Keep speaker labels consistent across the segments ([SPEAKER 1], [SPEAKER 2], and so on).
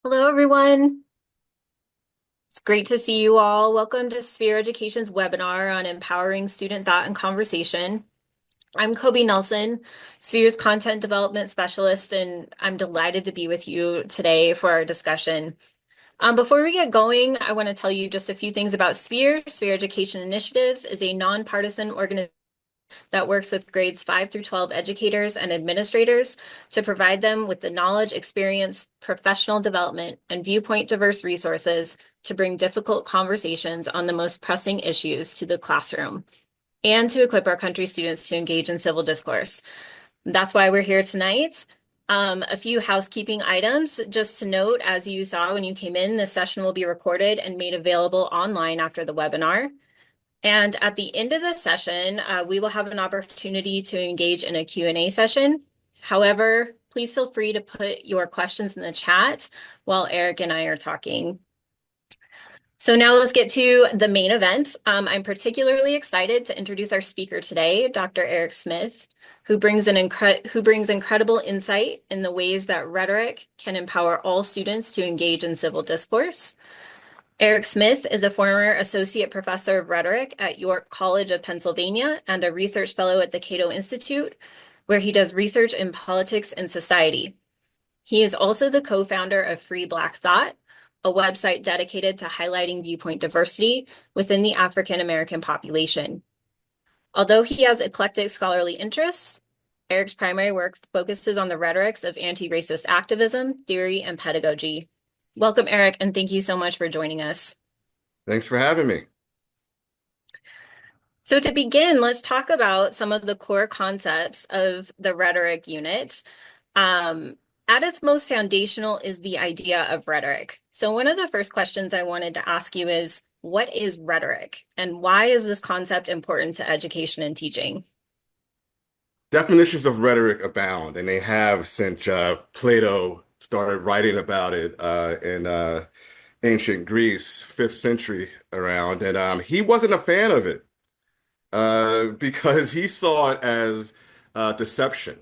[SPEAKER 1] Hello, everyone. It's great to see you all. Welcome to Sphere Education's webinar on empowering student thought and conversation. I'm Kobi Nelson, Sphere's content development specialist, and I'm delighted to be with you today for our discussion. Before we get going, I want to tell you just a few things about Sphere. Sphere Education Initiatives is a nonpartisan organization that works with grades 5 through 12 educators and administrators to provide them with the knowledge, experience, professional development, and viewpoint diverse resources to bring difficult conversations on the most pressing issues to the classroom and to equip our country students to engage in civil discourse. That's why we're here tonight. A few housekeeping items just to note, as you saw when you came in, this session will be recorded and made available online after the webinar. And at the end of the session, we will have an opportunity to engage in a Q&A session. However, please feel free to put your questions in the chat while Eric and I are talking. So now let's get to the main event. I'm particularly excited to introduce our speaker today, Dr. Erec Smith, who brings incredible insight in the ways that rhetoric can empower all students to engage in civil discourse. Erec Smith is a former associate professor of rhetoric at York College of Pennsylvania and a research fellow at the Cato Institute, where he does research in politics and society. He is also the co-founder of Free Black Thought, a website dedicated to highlighting viewpoint diversity within the African American population. Although he has eclectic scholarly interests, Eric's primary work focuses on the rhetorics of anti-racist activism, theory, and pedagogy. Welcome, Eric, and thank you so much for joining us.
[SPEAKER 2] Thanks for having me.
[SPEAKER 1] So to begin, let's talk about some of the core concepts of the rhetoric unit. At its most foundational is the idea of rhetoric. So one of the first questions I wanted to ask you is, what is rhetoric, and why is this concept important to education and teaching?
[SPEAKER 2] Definitions of rhetoric abound, and they have since Plato started writing about it in ancient Greece, 5th century around. And he wasn't a fan of it because he saw it as deception,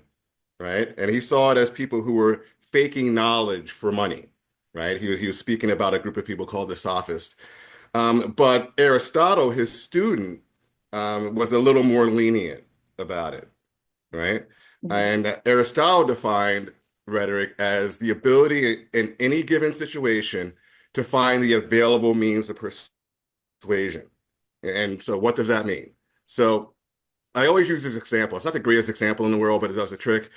[SPEAKER 2] right? And he saw it as people who were faking knowledge for money, right? He was speaking about a group of people called the Sophists. But Aristotle, his student, was a little more lenient about it, right?
[SPEAKER 1] Mhm.
[SPEAKER 2] And Aristotle defined rhetoric as the ability in any given situation to find the available means of persuasion. And so what does that mean? So I always use this example. It's not the greatest example in the world, but it does the trick.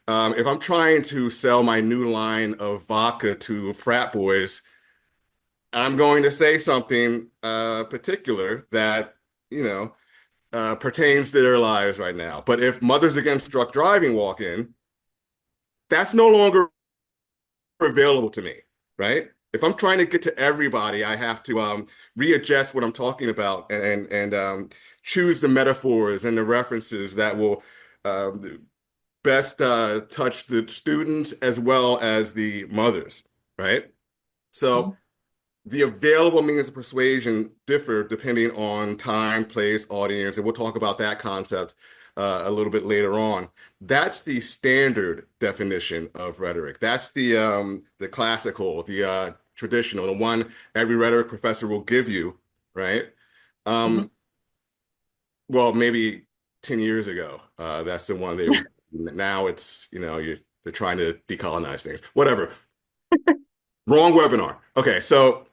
[SPEAKER 2] If I'm trying to sell my new line of vodka to frat boys, I'm going to say something particular that, you know, pertains to their lives right now. But if Mothers Against Drunk Driving walk in, that's no longer available to me, right? If I'm trying to get to everybody, I have to readjust what I'm talking about and choose the metaphors and the references that will best touch the students as well as the mothers, right? So the available means of persuasion differ depending on time, place, audience, and we'll talk about that concept a little bit later on. That's the standard definition of rhetoric. That's the classical, the traditional, the one every rhetoric professor will give you, right?
[SPEAKER 1] Mhm.
[SPEAKER 2] Um, well, maybe 10 years ago, that's the one they would. Now it's, they're trying to decolonize things. Whatever. Wrong webinar. Okay, so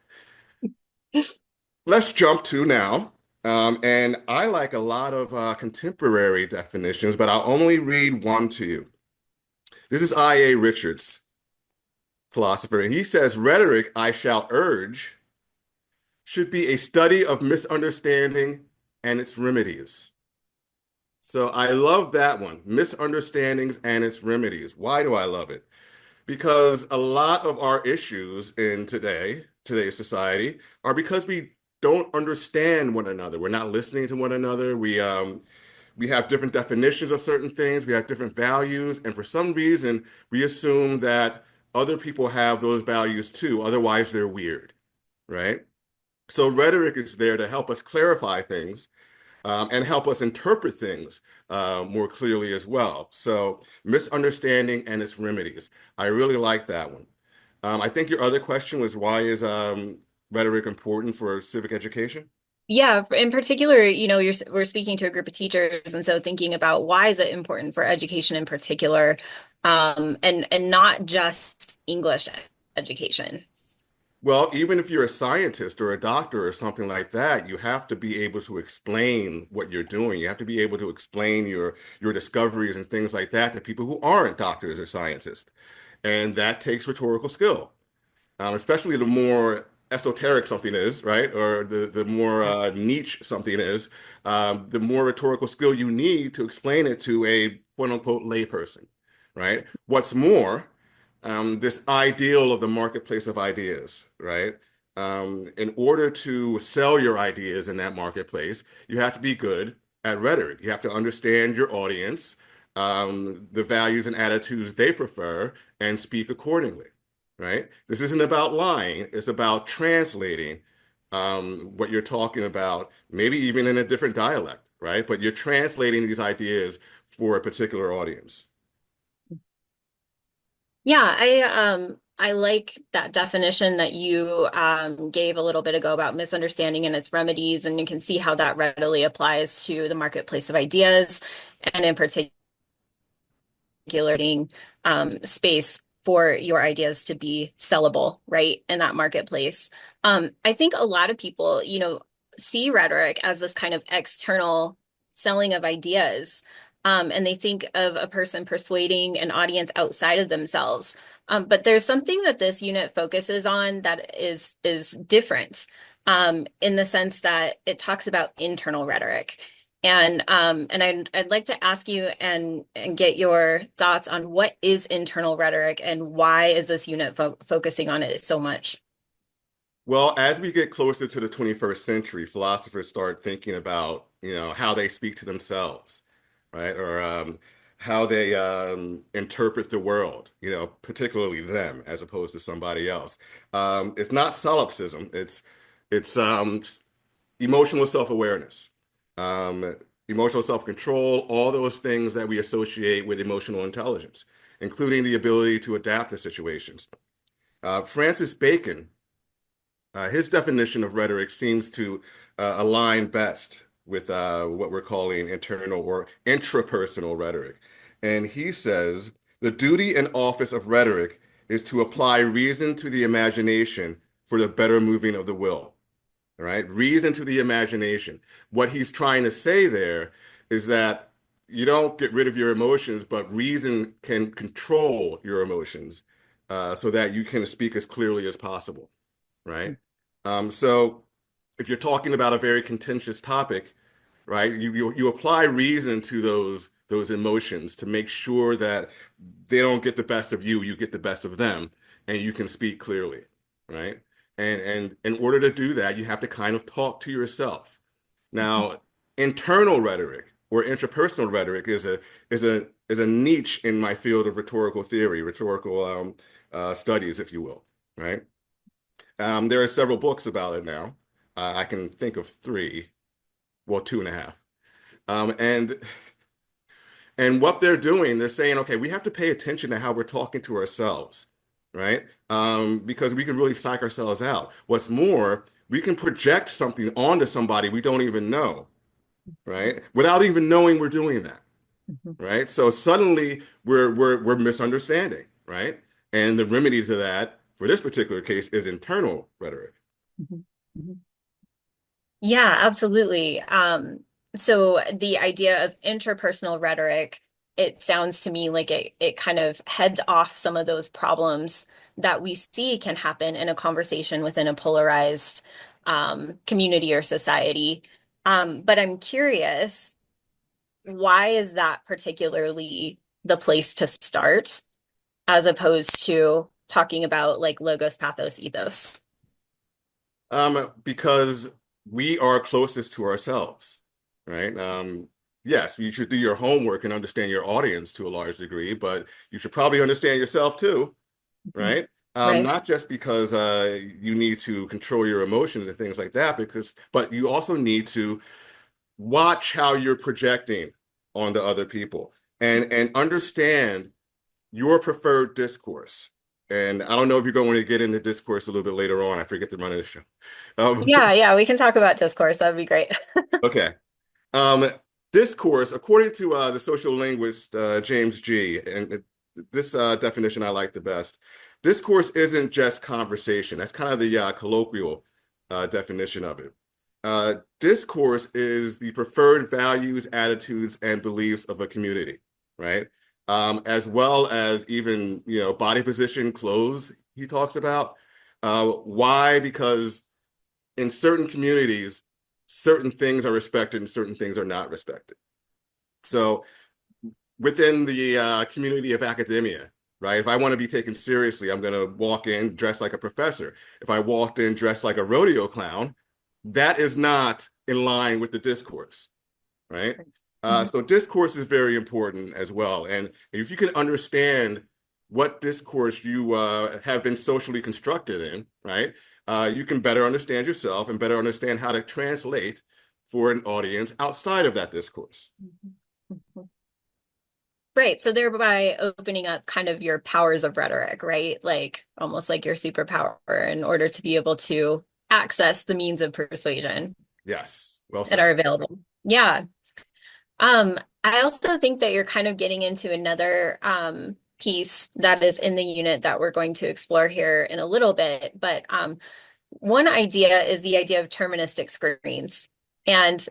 [SPEAKER 2] let's jump to now. And I like a lot of contemporary definitions, but I'll only read one to you. This is I.A. Richards, philosopher, and he says, rhetoric, I shall urge, should be a study of misunderstanding and its remedies. So I love that one, misunderstandings and its remedies. Why do I love it? Because a lot of our issues in today's society are because we don't understand one another. We're not listening to one another. We have different definitions of certain things. We have different values, and for some reason, we assume that other people have those values too. Otherwise, they're weird, right? So rhetoric is there to help us clarify things and help us interpret things more clearly as well. So misunderstanding and its remedies. I really like that one. I think your other question was why is rhetoric important for civic education?
[SPEAKER 1] Yeah, in particular, we're speaking to a group of teachers, and so thinking about why is it important for education in particular, and not just English education.
[SPEAKER 2] Well, even if you're a scientist or a doctor or something like that, you have to be able to explain what you're doing. You have to be able to explain your discoveries and things like that to people who aren't doctors or scientists. And that takes rhetorical skill. Especially the more esoteric something is, right? Or the more niche something is, the more rhetorical skill you need to explain it to a quote unquote layperson, right? What's more, this ideal of the marketplace of ideas, right? In order to sell your ideas in that marketplace, you have to be good at rhetoric. You have to understand your audience, the values and attitudes they prefer, and speak accordingly, right? This isn't about lying. It's about translating what you're talking about, maybe even in a different dialect, right? But you're translating these ideas for a particular audience.
[SPEAKER 1] Yeah, I like that definition that you gave a little bit ago about misunderstanding and its remedies, and you can see how that readily applies to the marketplace of ideas, and in particular space for your ideas to be sellable, right, in that marketplace. I think a lot of people, see rhetoric as this kind of external selling of ideas. And they think of a person persuading an audience outside of themselves. But there's something that this unit focuses on that is different, in the sense that it talks about internal rhetoric. And I'd like to ask you and get your thoughts on what is internal rhetoric and why is this unit focusing on it so much?
[SPEAKER 2] Well, as we get closer to the 21st century, philosophers start thinking about, how they speak to themselves, right? Or how they interpret the world, particularly them as opposed to somebody else. It's not solipsism. It's emotional self-awareness, um, emotional self-control, all those things that we associate with emotional intelligence, including the ability to adapt to situations. Francis Bacon, his definition of rhetoric seems to align best with what we're calling internal or intrapersonal rhetoric. And he says, the duty and office of rhetoric is to apply reason to the imagination for the better moving of the will. All right, reason to the imagination. What he's trying to say there is that you don't get rid of your emotions, but reason can control your emotions so that you can speak as clearly as possible, right? So if you're talking about a very contentious topic, right, you apply reason to those emotions to make sure that they don't get the best of you, you get the best of them, and you can speak clearly, right? And in order to do that, you have to kind of talk to yourself. Now, internal rhetoric or interpersonal rhetoric is a niche in my field of rhetorical theory, rhetorical studies, if you will, right? There are several books about it now. I can think of three, well, two and a half. Um, and and what they're doing, they're saying, okay, we have to pay attention to how we're talking to ourselves, right? Because we can really psych ourselves out. What's more, we can project something onto somebody we don't even know, right? Without even knowing we're doing that,
[SPEAKER 1] Mhm.
[SPEAKER 2] right? So suddenly we're misunderstanding, right? And the remedy to that, for this particular case, is internal rhetoric.
[SPEAKER 1] Mhm. Mhm. Yeah, absolutely. So the idea of interpersonal rhetoric, it sounds to me like it kind of heads off some of those problems that we see can happen in a conversation within a polarized community or society. But I'm curious, why is that particularly the place to start as opposed to talking about like logos, pathos, ethos?
[SPEAKER 2] Because we are closest to ourselves, right? Yes, you should do your homework and understand your audience to a large degree, but you should probably understand yourself too,
[SPEAKER 1] Mhm.
[SPEAKER 2] right?
[SPEAKER 1] Right.
[SPEAKER 2] Not just because you need to control your emotions and things like that, but you also need to watch how you're projecting onto other people and understand your preferred discourse And I don't know if you're going to get into discourse a little bit later on. I forget to run of the show. Um,
[SPEAKER 1] Yeah, we can talk about discourse. That would be great.
[SPEAKER 2] okay. Um, Discourse, according to the social linguist James G., and this definition I like the best, discourse isn't just conversation. That's kind of the colloquial definition of it. Discourse is the preferred values, attitudes, and beliefs of a community, right? As well as even, body position, clothes, he talks about. Why? Because in certain communities, certain things are respected and certain things are not respected. So within the community of academia, right? If I want to be taken seriously, I'm going to walk in dressed like a professor. If I walked in dressed like a rodeo clown, that is not in line with the discourse, right?
[SPEAKER 1] Mhm.
[SPEAKER 2] So discourse is very important as well. And if you can understand what discourse you have been socially constructed in, right? You can better understand yourself and better understand how to translate for an audience outside of that discourse.
[SPEAKER 1] Right. So thereby opening up kind of your powers of rhetoric, right? Like almost like your superpower in order to be able to access the means of persuasion
[SPEAKER 2] Yes, well
[SPEAKER 1] that
[SPEAKER 2] said.
[SPEAKER 1] are available. Yeah. I also think that you're kind of getting into another piece that is in the unit that we're going to explore here in a little bit. But one idea is the idea of terministic screens. And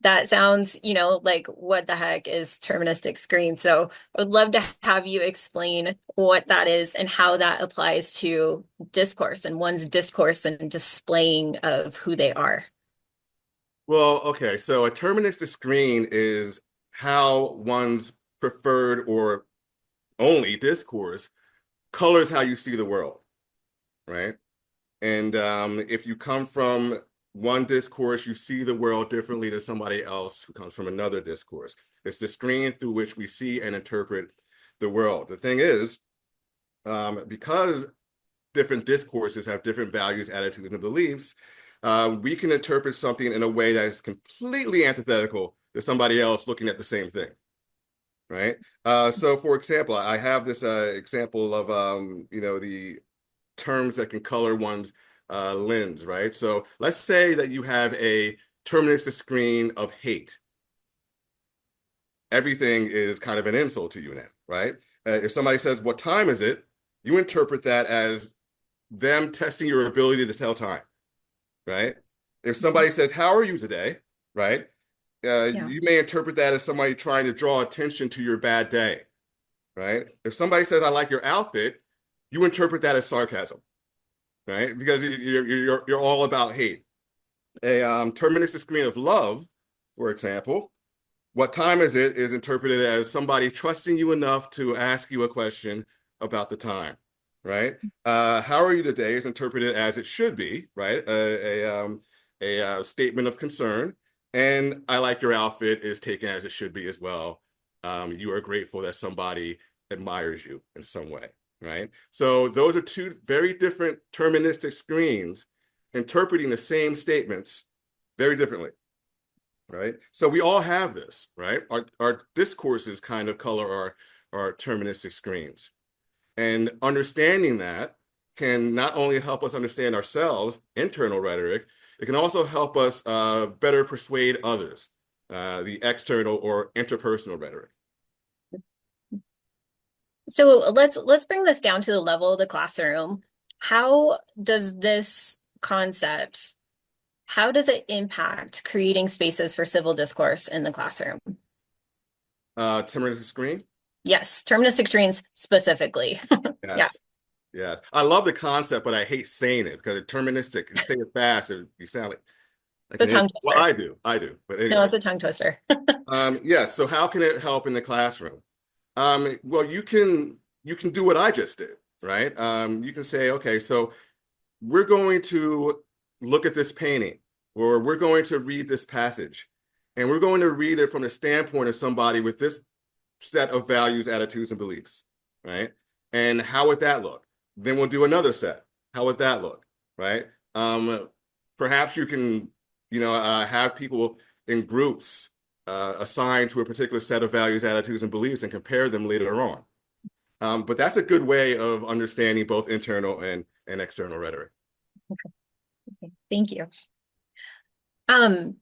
[SPEAKER 1] that sounds, like what the heck is terministic screen? So I would love to have you explain what that is and how that applies to discourse and one's discourse and displaying of who they are.
[SPEAKER 2] Well, okay, so a terministic screen is how one's preferred or only discourse colors how you see the world, right? And if you come from one discourse, you see the world differently than somebody else who comes from another discourse. It's the screen through which we see and interpret the world. The thing is, because different discourses have different values, attitudes, and beliefs, we can interpret something in a way that is completely antithetical to somebody else looking at the same thing, right? So, for example, I have this example of, the terms that can color one's lens, right? So let's say that you have a terministic screen of hate. Everything is kind of an insult to you now, right? If somebody says, "What time is it?" you interpret that as them testing your ability to tell time, right? If somebody says, "How are you today?" right?
[SPEAKER 1] Yeah.
[SPEAKER 2] You may interpret that as somebody trying to draw attention to your bad day, right? If somebody says, "I like your outfit," you interpret that as sarcasm, right? Because you're all about hate. A terministic screen of love, for example, what time is it is interpreted as somebody trusting you enough to ask you a question about the time, right? How are you today is interpreted as it should be, right? A statement of concern. And I like your outfit is taken as it should be as well. You are grateful that somebody admires you in some way, right? So those are two very different terministic screens interpreting the same statements very differently, right? So we all have this, right? Our discourses kind of color our terministic screens. And understanding that can not only help us understand ourselves, internal rhetoric, it can also help us better persuade others, the external or interpersonal rhetoric.
[SPEAKER 1] So let's bring this down to the level of the classroom. How does this concept, how does it impact creating spaces for civil discourse in the classroom?
[SPEAKER 2] Terministic screen?
[SPEAKER 1] Yes, terministic screens specifically. Yeah,
[SPEAKER 2] Yes. Yes. I love the concept, but I hate saying it because it's terministic. You say it fast, you sound like
[SPEAKER 1] it's
[SPEAKER 2] an
[SPEAKER 1] a tongue
[SPEAKER 2] idiot. Well,
[SPEAKER 1] twister.
[SPEAKER 2] I do. But
[SPEAKER 1] No,
[SPEAKER 2] anyway.
[SPEAKER 1] it's a tongue twister.
[SPEAKER 2] Yes. So how can it help in the classroom? Well, you can do what I just did, right? You can say, okay, so we're going to look at this painting, or we're going to read this passage, and we're going to read it from the standpoint of somebody with this set of values, attitudes, and beliefs, right? And how would that look? Then we'll do another set. How would that look, right? Perhaps you can, have people in groups assigned to a particular set of values, attitudes, and beliefs and compare them later on. But that's a good way of understanding both internal and external rhetoric.
[SPEAKER 1] Okay, thank you. Um,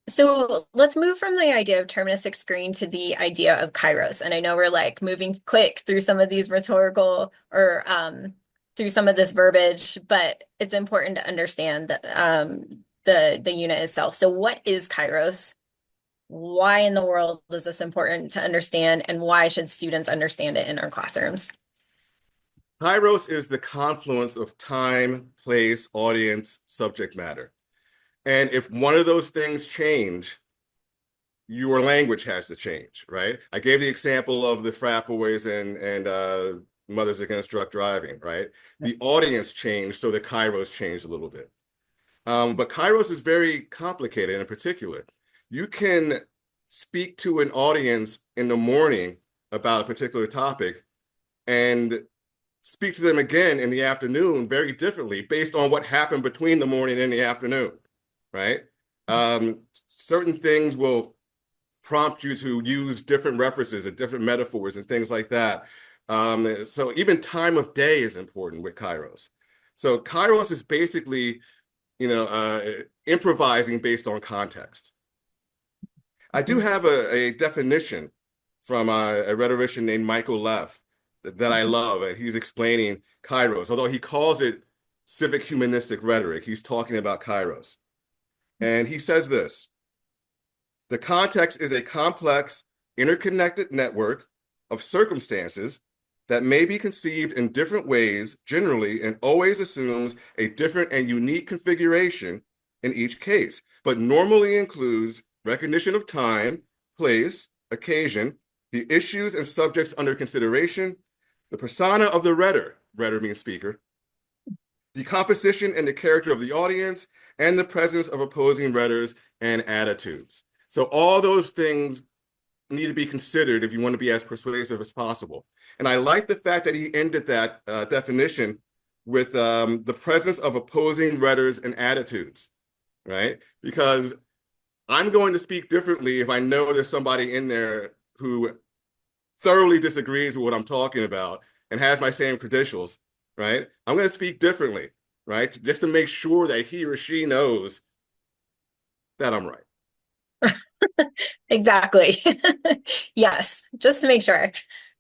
[SPEAKER 1] so let's move from the idea of deterministic screen to the idea of kairos. And I know we're like moving quick through some of these rhetorical or through some of this verbiage, but it's important to understand that the unit itself. So what is kairos? Why in the world is this important to understand, and why should students understand it in our classrooms?
[SPEAKER 2] Kairos is the confluence of time, place, audience, subject matter. And if one of those things change, your language has to change, right? I gave the example of the frat boys and Mothers Against Drunk Driving, right? The audience changed, so the kairos changed a little bit. But kairos is very complicated in particular. You can speak to an audience in the morning about a particular topic and speak to them again in the afternoon very differently based on what happened between the morning and the afternoon, right? Certain things will prompt you to use different references and different metaphors and things like that. So even time of day is important with kairos. So kairos is basically, improvising based on context. I do have a definition from a rhetorician named Michael Leff that I love, and he's explaining kairos. Although he calls it civic humanistic rhetoric, he's talking about kairos. And he says this: the context is a complex, interconnected network of circumstances that may be conceived in different ways generally and always assumes a different and unique configuration in each case, but normally includes recognition of time, place, occasion, the issues and subjects under consideration, the persona of the rhetor means speaker, the composition and the character of the audience, and the presence of opposing rhetors and attitudes. So all those things need to be considered if you want to be as persuasive as possible. And I like the fact that he ended that definition with the presence of opposing rhetors and attitudes, right? Because I'm going to speak differently if I know there's somebody in there who thoroughly disagrees with what I'm talking about and has my same credentials, right? I'm going to speak differently, right? Just to make sure that he or she knows that I'm right.
[SPEAKER 1] Exactly. Yes, just to make sure.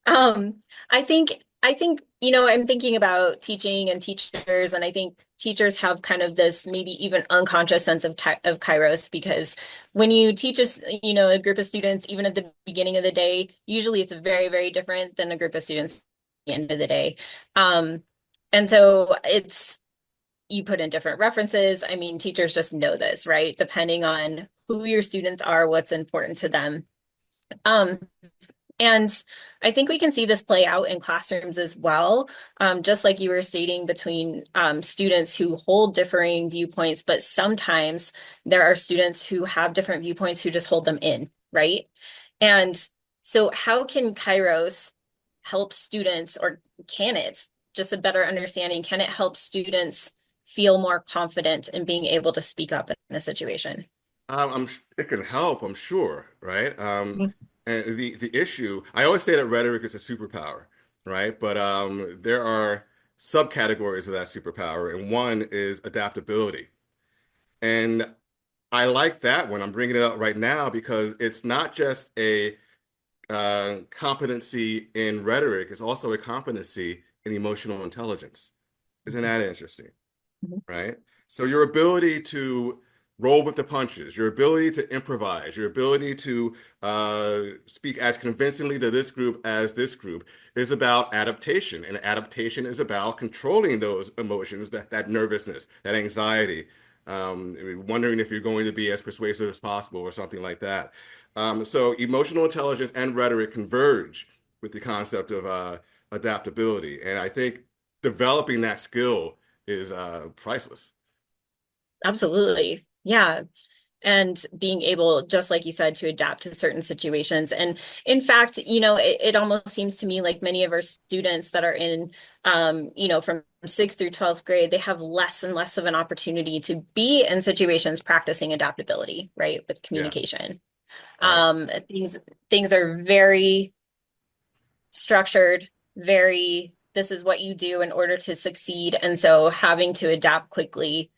[SPEAKER 1] Um, I think, I'm thinking about teaching and teachers, and I think teachers have kind of this maybe even unconscious sense of kairos, because when you teach us, a group of students, even at the beginning of the day, usually it's very, very different than a group of students at the end of the day. And so you put in different references. I mean, teachers just know this, right? Depending on who your students are, what's important to them. Um, and I think we can see this play out in classrooms as well, just like you were stating, between students who hold differing viewpoints, but sometimes there are students who have different viewpoints who just hold them in, right? And so how can Kairos help students, or can it, just a better understanding, can it help students feel more confident in being able to speak up in a situation?
[SPEAKER 2] It can help, I'm sure, right? And the issue, I always say that rhetoric is a superpower, right? But there are subcategories of that superpower, and one is adaptability. And I like that one. I'm bringing it up right now because it's not just a competency in rhetoric, it's also a competency in emotional intelligence. Isn't that interesting?
[SPEAKER 1] Mhm.
[SPEAKER 2] Right? So your ability to roll with the punches, your ability to improvise, your ability to speak as convincingly to this group as this group is about adaptation. And adaptation is about controlling those emotions, that nervousness, that anxiety, wondering if you're going to be as persuasive as possible or something like that. So emotional intelligence and rhetoric converge with the concept of adaptability. And I think developing that skill is priceless.
[SPEAKER 1] Absolutely. Yeah. And being able, just like you said, to adapt to certain situations. And in fact, it almost seems to me like many of our students that are in, from 6th through 12th grade, they have less and less of an opportunity to be in situations practicing adaptability, right, with
[SPEAKER 2] Yeah,
[SPEAKER 1] communication.
[SPEAKER 2] right.
[SPEAKER 1] Things are very structured, very, this is what you do in order to succeed. And so having to adapt quickly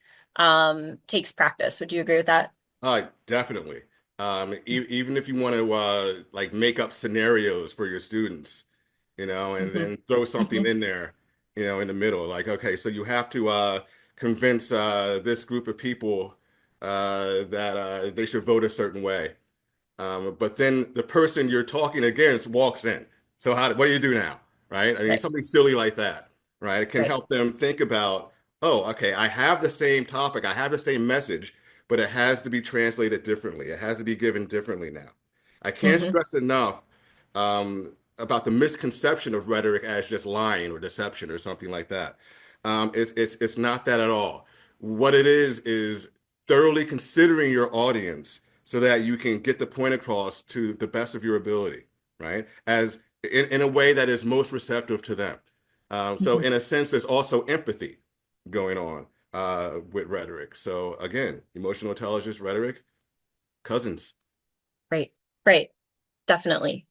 [SPEAKER 1] takes practice. Would you agree with that?
[SPEAKER 2] Definitely. Even if you want to like make up scenarios for your students, and
[SPEAKER 1] Hmm.
[SPEAKER 2] then throw something
[SPEAKER 1] Hmm.
[SPEAKER 2] in there, in the middle. Like, okay, so you have to convince this group of people that they should vote a certain way. But then the person you're talking against walks in. So what do you do now? Right? I mean,
[SPEAKER 1] Right,
[SPEAKER 2] something silly like that, right? It can
[SPEAKER 1] right.
[SPEAKER 2] help them think about, oh, okay, I have the same topic, I have the same message, but it has to be translated differently. It has to be given differently now. I can't
[SPEAKER 1] Hmm.
[SPEAKER 2] stress enough about the misconception of rhetoric as just lying or deception or something like that. It's not that at all. What it is thoroughly considering your audience so that you can get the point across to the best of your ability, right? As in a way that is most receptive to them. So
[SPEAKER 1] Hmm.
[SPEAKER 2] in a sense, there's also empathy going on with rhetoric. So again, emotional intelligence, rhetoric, cousins.
[SPEAKER 1] Right, right. Definitely.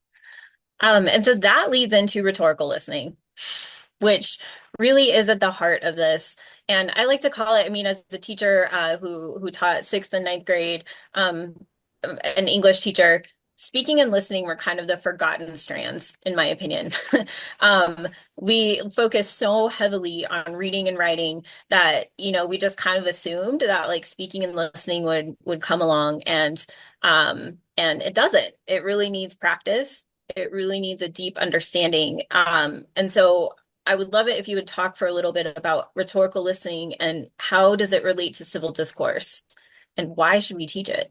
[SPEAKER 1] And so that leads into rhetorical listening, which really is at the heart of this. And I like to call it, I mean, as a teacher who taught sixth and ninth grade, um, an English teacher, speaking and listening were kind of the forgotten strands, in my opinion. Um, we focus so heavily on reading and writing that, we just kind of assumed that like speaking and listening would come along and it doesn't. It really needs practice. It really needs a deep understanding. And so I would love it if you would talk for a little bit about rhetorical listening and how does it relate to civil discourse and why should we teach it?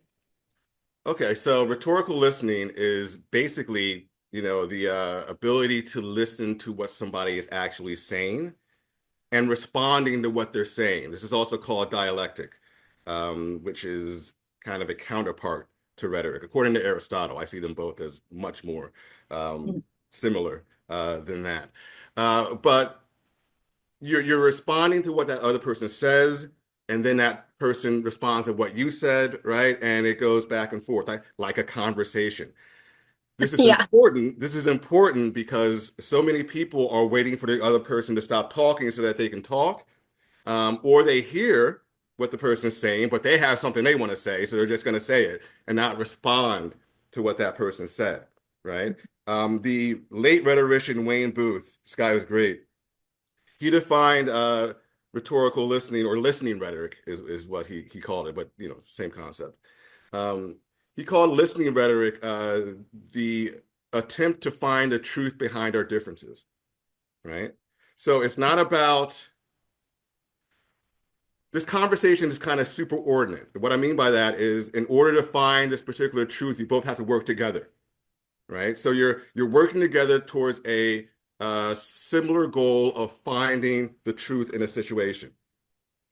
[SPEAKER 2] Okay, so rhetorical listening is basically, the ability to listen to what somebody is actually saying and responding to what they're saying. This is also called dialectic, which is kind of a counterpart to rhetoric. According to Aristotle, I see them both as much more um, similar than that. But you're responding to what that other person says, and then that person responds to what you said, right? And it goes back and forth like a conversation. This is
[SPEAKER 1] Yeah.
[SPEAKER 2] important. This is important because so many people are waiting for the other person to stop talking so that they can talk, or they hear what the person's saying, but they have something they want to say, so they're just going to say it and not respond to what that person said, right? The late rhetorician Wayne Booth, this guy was great. He defined rhetorical listening or listening rhetoric is what he called it, but same concept. Um, he called listening rhetoric the attempt to find the truth behind our differences, right? So it's not about this conversation is kind of superordinate. What I mean by that is in order to find this particular truth, you both have to work together, right? So you're working together towards a similar goal of finding the truth in a situation,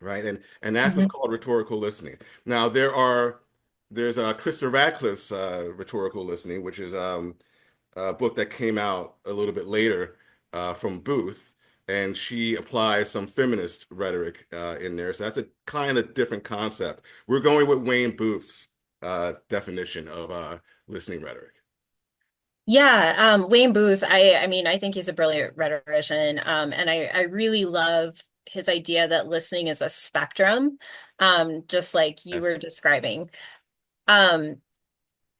[SPEAKER 2] right? And that's what's
[SPEAKER 1] Mhm.
[SPEAKER 2] called rhetorical listening. Now there's Krista Radcliffe's rhetorical listening, which is a book that came out a little bit later from Booth, and she applies some feminist rhetoric in there. So that's a kind of different concept. We're going with Wayne Booth's definition of listening rhetoric.
[SPEAKER 1] Yeah, Wayne Booth, I mean, I think he's a brilliant rhetorician. And I really love his idea that listening is a spectrum, just like you were
[SPEAKER 2] Yes.
[SPEAKER 1] describing. Um,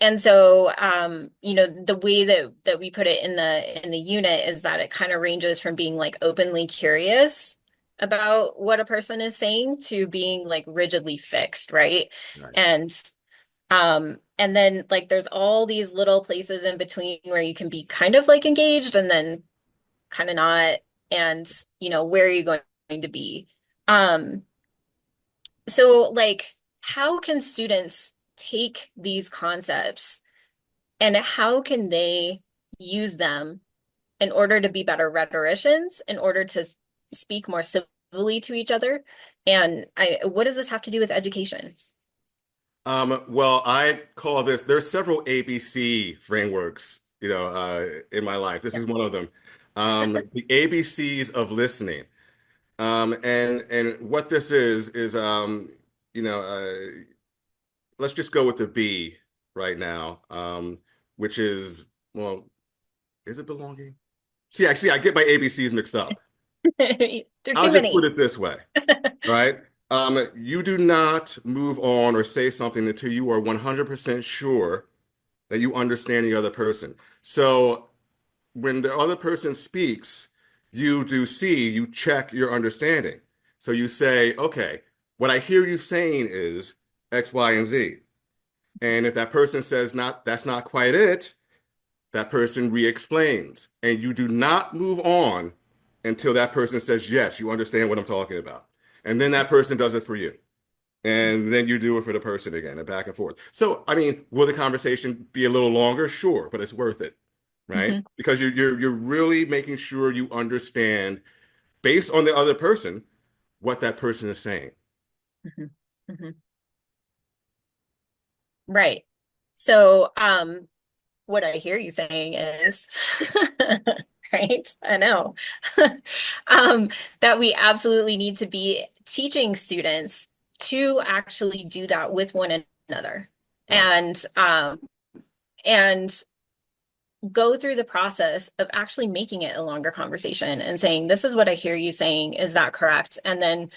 [SPEAKER 1] And so, the way that we put it in the unit is that it kind of ranges from being like openly curious about what a person is saying to being like rigidly fixed, right?
[SPEAKER 2] Right.
[SPEAKER 1] And and then like there's all these little places in between where you can be kind of like engaged and then kind of not, and where are you going to be? Um, so like how can students take these concepts? And how can they use them in order to be better rhetoricians, in order to speak more civilly to each other? And what does this have to do with education?
[SPEAKER 2] Well, I call this, there's several ABC frameworks, in my life. This
[SPEAKER 1] Yeah.
[SPEAKER 2] is one of them. The ABCs of listening. And what this is you know, let's just go with the B right now, which is, well, is it belonging? See, actually, I get my ABCs mixed up.
[SPEAKER 1] There are
[SPEAKER 2] I'll
[SPEAKER 1] too
[SPEAKER 2] just put
[SPEAKER 1] many.
[SPEAKER 2] it this way, right? You do not move on or say something until you are 100% sure that you understand the other person. So when the other person speaks, you check your understanding. So you say, okay, what I hear you saying is X, Y, and Z. And if that person says that's not quite it, that person re-explains. And you do not move on until that person says, yes, you understand what I'm talking about. And then that person does it for you. And then you do it for the person again and back and forth. So, I mean, will the conversation be a little longer? Sure, but it's worth it, right?
[SPEAKER 1] Hmm.
[SPEAKER 2] Because you're really making sure you understand based on the other person what that person is saying.
[SPEAKER 1] Hmm. Hmm. Right. So, what I hear you saying is, right? I know, that we absolutely need to be teaching students to actually do that with one another,
[SPEAKER 2] Right,
[SPEAKER 1] and go through the process of actually making it a longer conversation and saying, "This is what I hear you saying. Is that correct?" And then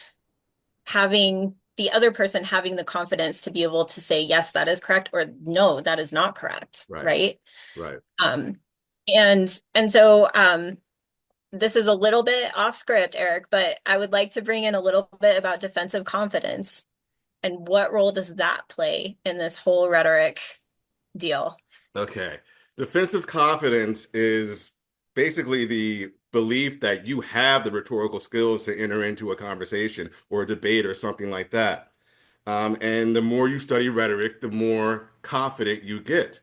[SPEAKER 1] having the other person having the confidence to be able to say, yes, that is correct, or no, that is not correct,
[SPEAKER 2] right,
[SPEAKER 1] right?
[SPEAKER 2] right.
[SPEAKER 1] Um, and so this is a little bit off script, Eric, but I would like to bring in a little bit about defensive confidence and what role does that play in this whole rhetoric deal?
[SPEAKER 2] Okay. Defensive confidence is basically the belief that you have the rhetorical skills to enter into a conversation or a debate or something like that. And the more you study rhetoric, the more confident you get.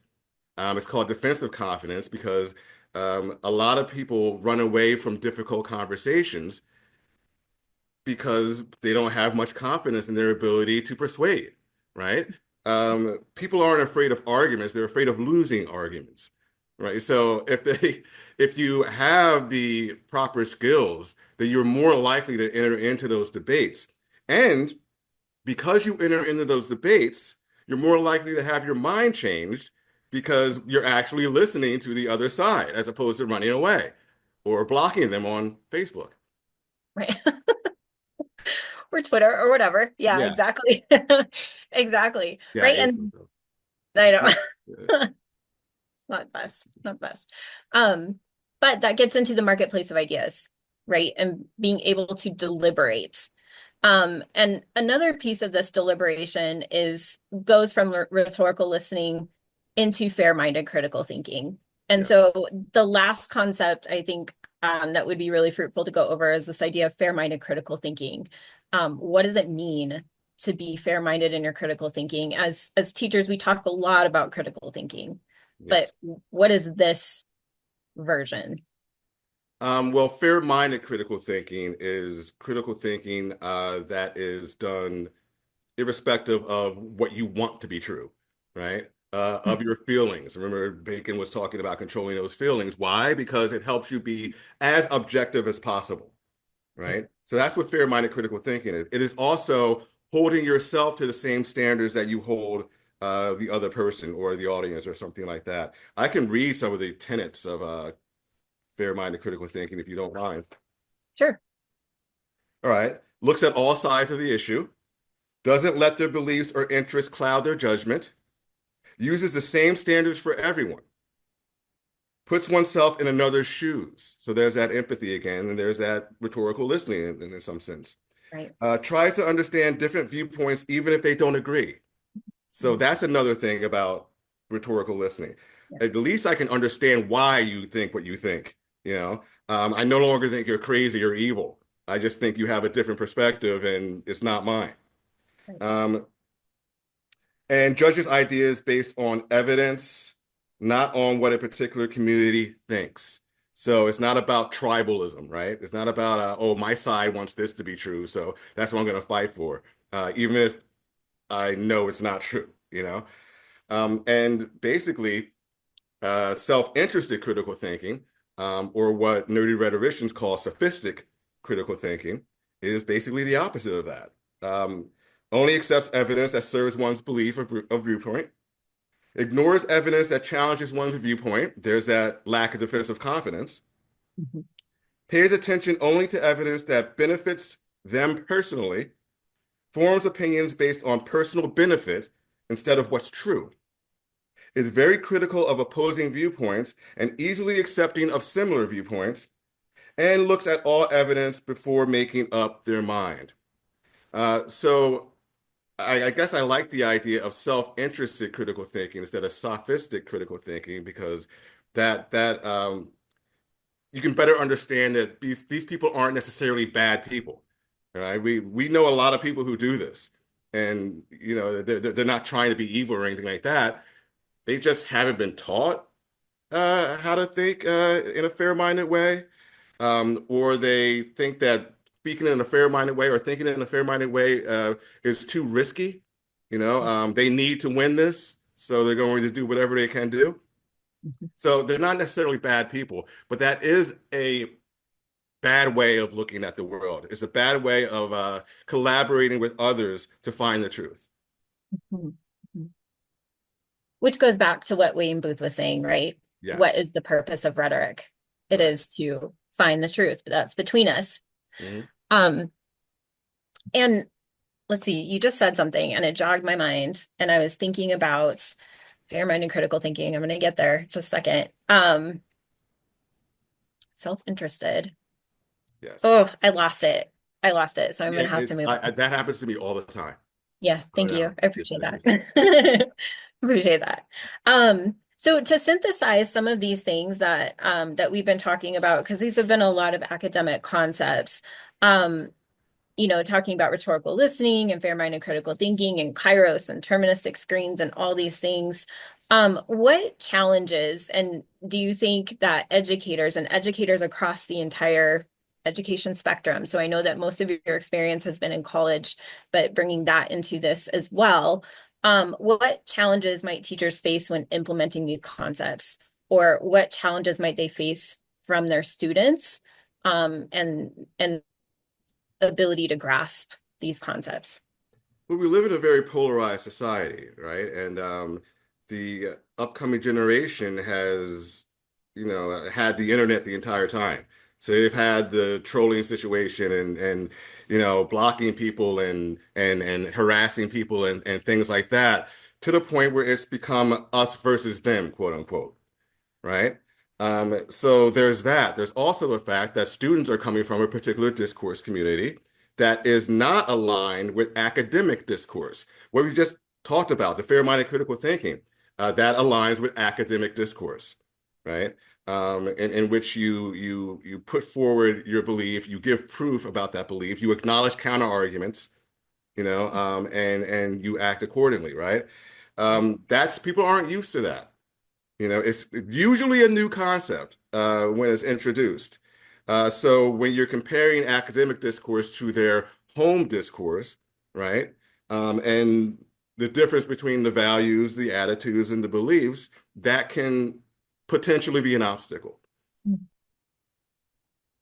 [SPEAKER 2] It's called defensive confidence because a lot of people run away from difficult conversations because they don't have much confidence in their ability to persuade, right? People aren't afraid of arguments, they're afraid of losing arguments, right? So if you have the proper skills, then you're more likely to enter into those debates. And because you enter into those debates, you're more likely to have your mind changed because you're actually listening to the other side as opposed to running away or blocking them on Facebook.
[SPEAKER 1] Right. Or Twitter or whatever. Yeah,
[SPEAKER 2] Yeah,
[SPEAKER 1] exactly. Exactly.
[SPEAKER 2] yeah, I
[SPEAKER 1] Right.
[SPEAKER 2] hate
[SPEAKER 1] And
[SPEAKER 2] myself.
[SPEAKER 1] I know. Not the best, not the best. But that gets into the marketplace of ideas, right? And being able to deliberate. And another piece of this deliberation is goes from rhetorical listening into fair-minded critical thinking. And
[SPEAKER 2] Yeah,
[SPEAKER 1] so the last concept I think that would be really fruitful to go over is this idea of fair-minded critical thinking. What does it mean to be fair-minded in your critical thinking? As teachers, we talk a lot about critical thinking, but
[SPEAKER 2] yes.
[SPEAKER 1] what is this version?
[SPEAKER 2] Well, fair-minded critical thinking that is done irrespective of what you want to be true, right? Of your feelings. Remember, Bacon was talking about controlling those feelings. Why? Because it helps you be as objective as possible, right? So that's what fair-minded critical thinking is. It is also holding yourself to the same standards that you hold the other person or the audience or something like that. I can read some of the tenets of fair-minded critical thinking if you don't mind.
[SPEAKER 1] Sure.
[SPEAKER 2] All right. Looks at all sides of the issue, doesn't let their beliefs or interests cloud their judgment, uses the same standards for everyone, puts oneself in another's shoes. So there's that empathy again, and there's that rhetorical listening in some sense.
[SPEAKER 1] Right.
[SPEAKER 2] Tries to understand different viewpoints, even if they don't agree. So
[SPEAKER 1] Mhm.
[SPEAKER 2] that's another thing about rhetorical listening.
[SPEAKER 1] Yeah.
[SPEAKER 2] At least I can understand why you think what you think. You know, I no longer think you're crazy or evil. I just think you have a different perspective, and it's not mine.
[SPEAKER 1] Right.
[SPEAKER 2] Um, and judges ideas based on evidence, not on what a particular community thinks. So it's not about tribalism, right? It's not about, oh, my side wants this to be true, so that's what I'm going to fight for, even if I know it's not true, you know? And basically, self-interested critical thinking, or what nerdy rhetoricians call sophistic critical thinking, is basically the opposite of that. Only accepts evidence that serves one's belief or viewpoint, ignores evidence that challenges one's viewpoint. There's that lack of defensive confidence,
[SPEAKER 1] Mhm.
[SPEAKER 2] pays attention only to evidence that benefits them personally, forms opinions based on personal benefit instead of what's true, is very critical of opposing viewpoints and easily accepting of similar viewpoints, and looks at all evidence before making up their mind. So I guess I like the idea of self-interested critical thinking instead of sophistic critical thinking because that you can better understand that these people aren't necessarily bad people. Right? We know a lot of people who do this, and they're not trying to be evil or anything like that. They just haven't been taught how to think in a fair-minded way, or they think that speaking in a fair-minded way or thinking in a fair-minded way is too risky. They need to win this, so they're going to do whatever they can do.
[SPEAKER 1] Mhm.
[SPEAKER 2] So they're not necessarily bad people, but that is a bad way of looking at the world. It's a bad way of collaborating with others to find the truth.
[SPEAKER 1] Mhm. Mhm. Which goes back to what William Booth was saying, right? What
[SPEAKER 2] Yes,
[SPEAKER 1] is the purpose of rhetoric? It
[SPEAKER 2] right.
[SPEAKER 1] is to find the truth, but that's between us.
[SPEAKER 2] Mhm.
[SPEAKER 1] Um, and let's see, you just said something and it jogged my mind. And I was thinking about fair-minded critical thinking. I'm going to get there just a second. Self-interested.
[SPEAKER 2] Yes.
[SPEAKER 1] Oh, I lost it. I lost it. So I'm
[SPEAKER 2] Yeah,
[SPEAKER 1] going to have to move on.
[SPEAKER 2] that happens to me all the time.
[SPEAKER 1] Yeah,
[SPEAKER 2] Oh
[SPEAKER 1] thank you.
[SPEAKER 2] no,
[SPEAKER 1] I
[SPEAKER 2] it's
[SPEAKER 1] appreciate
[SPEAKER 2] it's
[SPEAKER 1] that. Appreciate that. So to synthesize some of these things that we've been talking about, because these have been a lot of academic concepts, um, talking about rhetorical listening and fair-minded critical thinking and kairos and terministic screens and all these things. What challenges and do you think that educators and educators across the entire education spectrum, so I know that most of your experience has been in college, but bringing that into this as well, what challenges might teachers face when implementing these concepts? Or what challenges might they face from their students? And ability to grasp these concepts.
[SPEAKER 2] Well, we live in a very polarized society, right? And the upcoming generation has, had the internet the entire time. So they've had the trolling situation and blocking people and harassing people and things like that to the point where it's become us versus them, quote unquote, right? So there's that. There's also the fact that students are coming from a particular discourse community that is not aligned with academic discourse. What we just talked about, the fair-minded critical thinking, that aligns with academic discourse, right? In which you put forward your belief, you give proof about that belief, you acknowledge counter arguments, and you act accordingly, right? That's people aren't used to that. It's usually a new concept when it's introduced. So when you're comparing academic discourse to their home discourse, right? And the difference between the values, the attitudes, and the beliefs, that can potentially be an obstacle.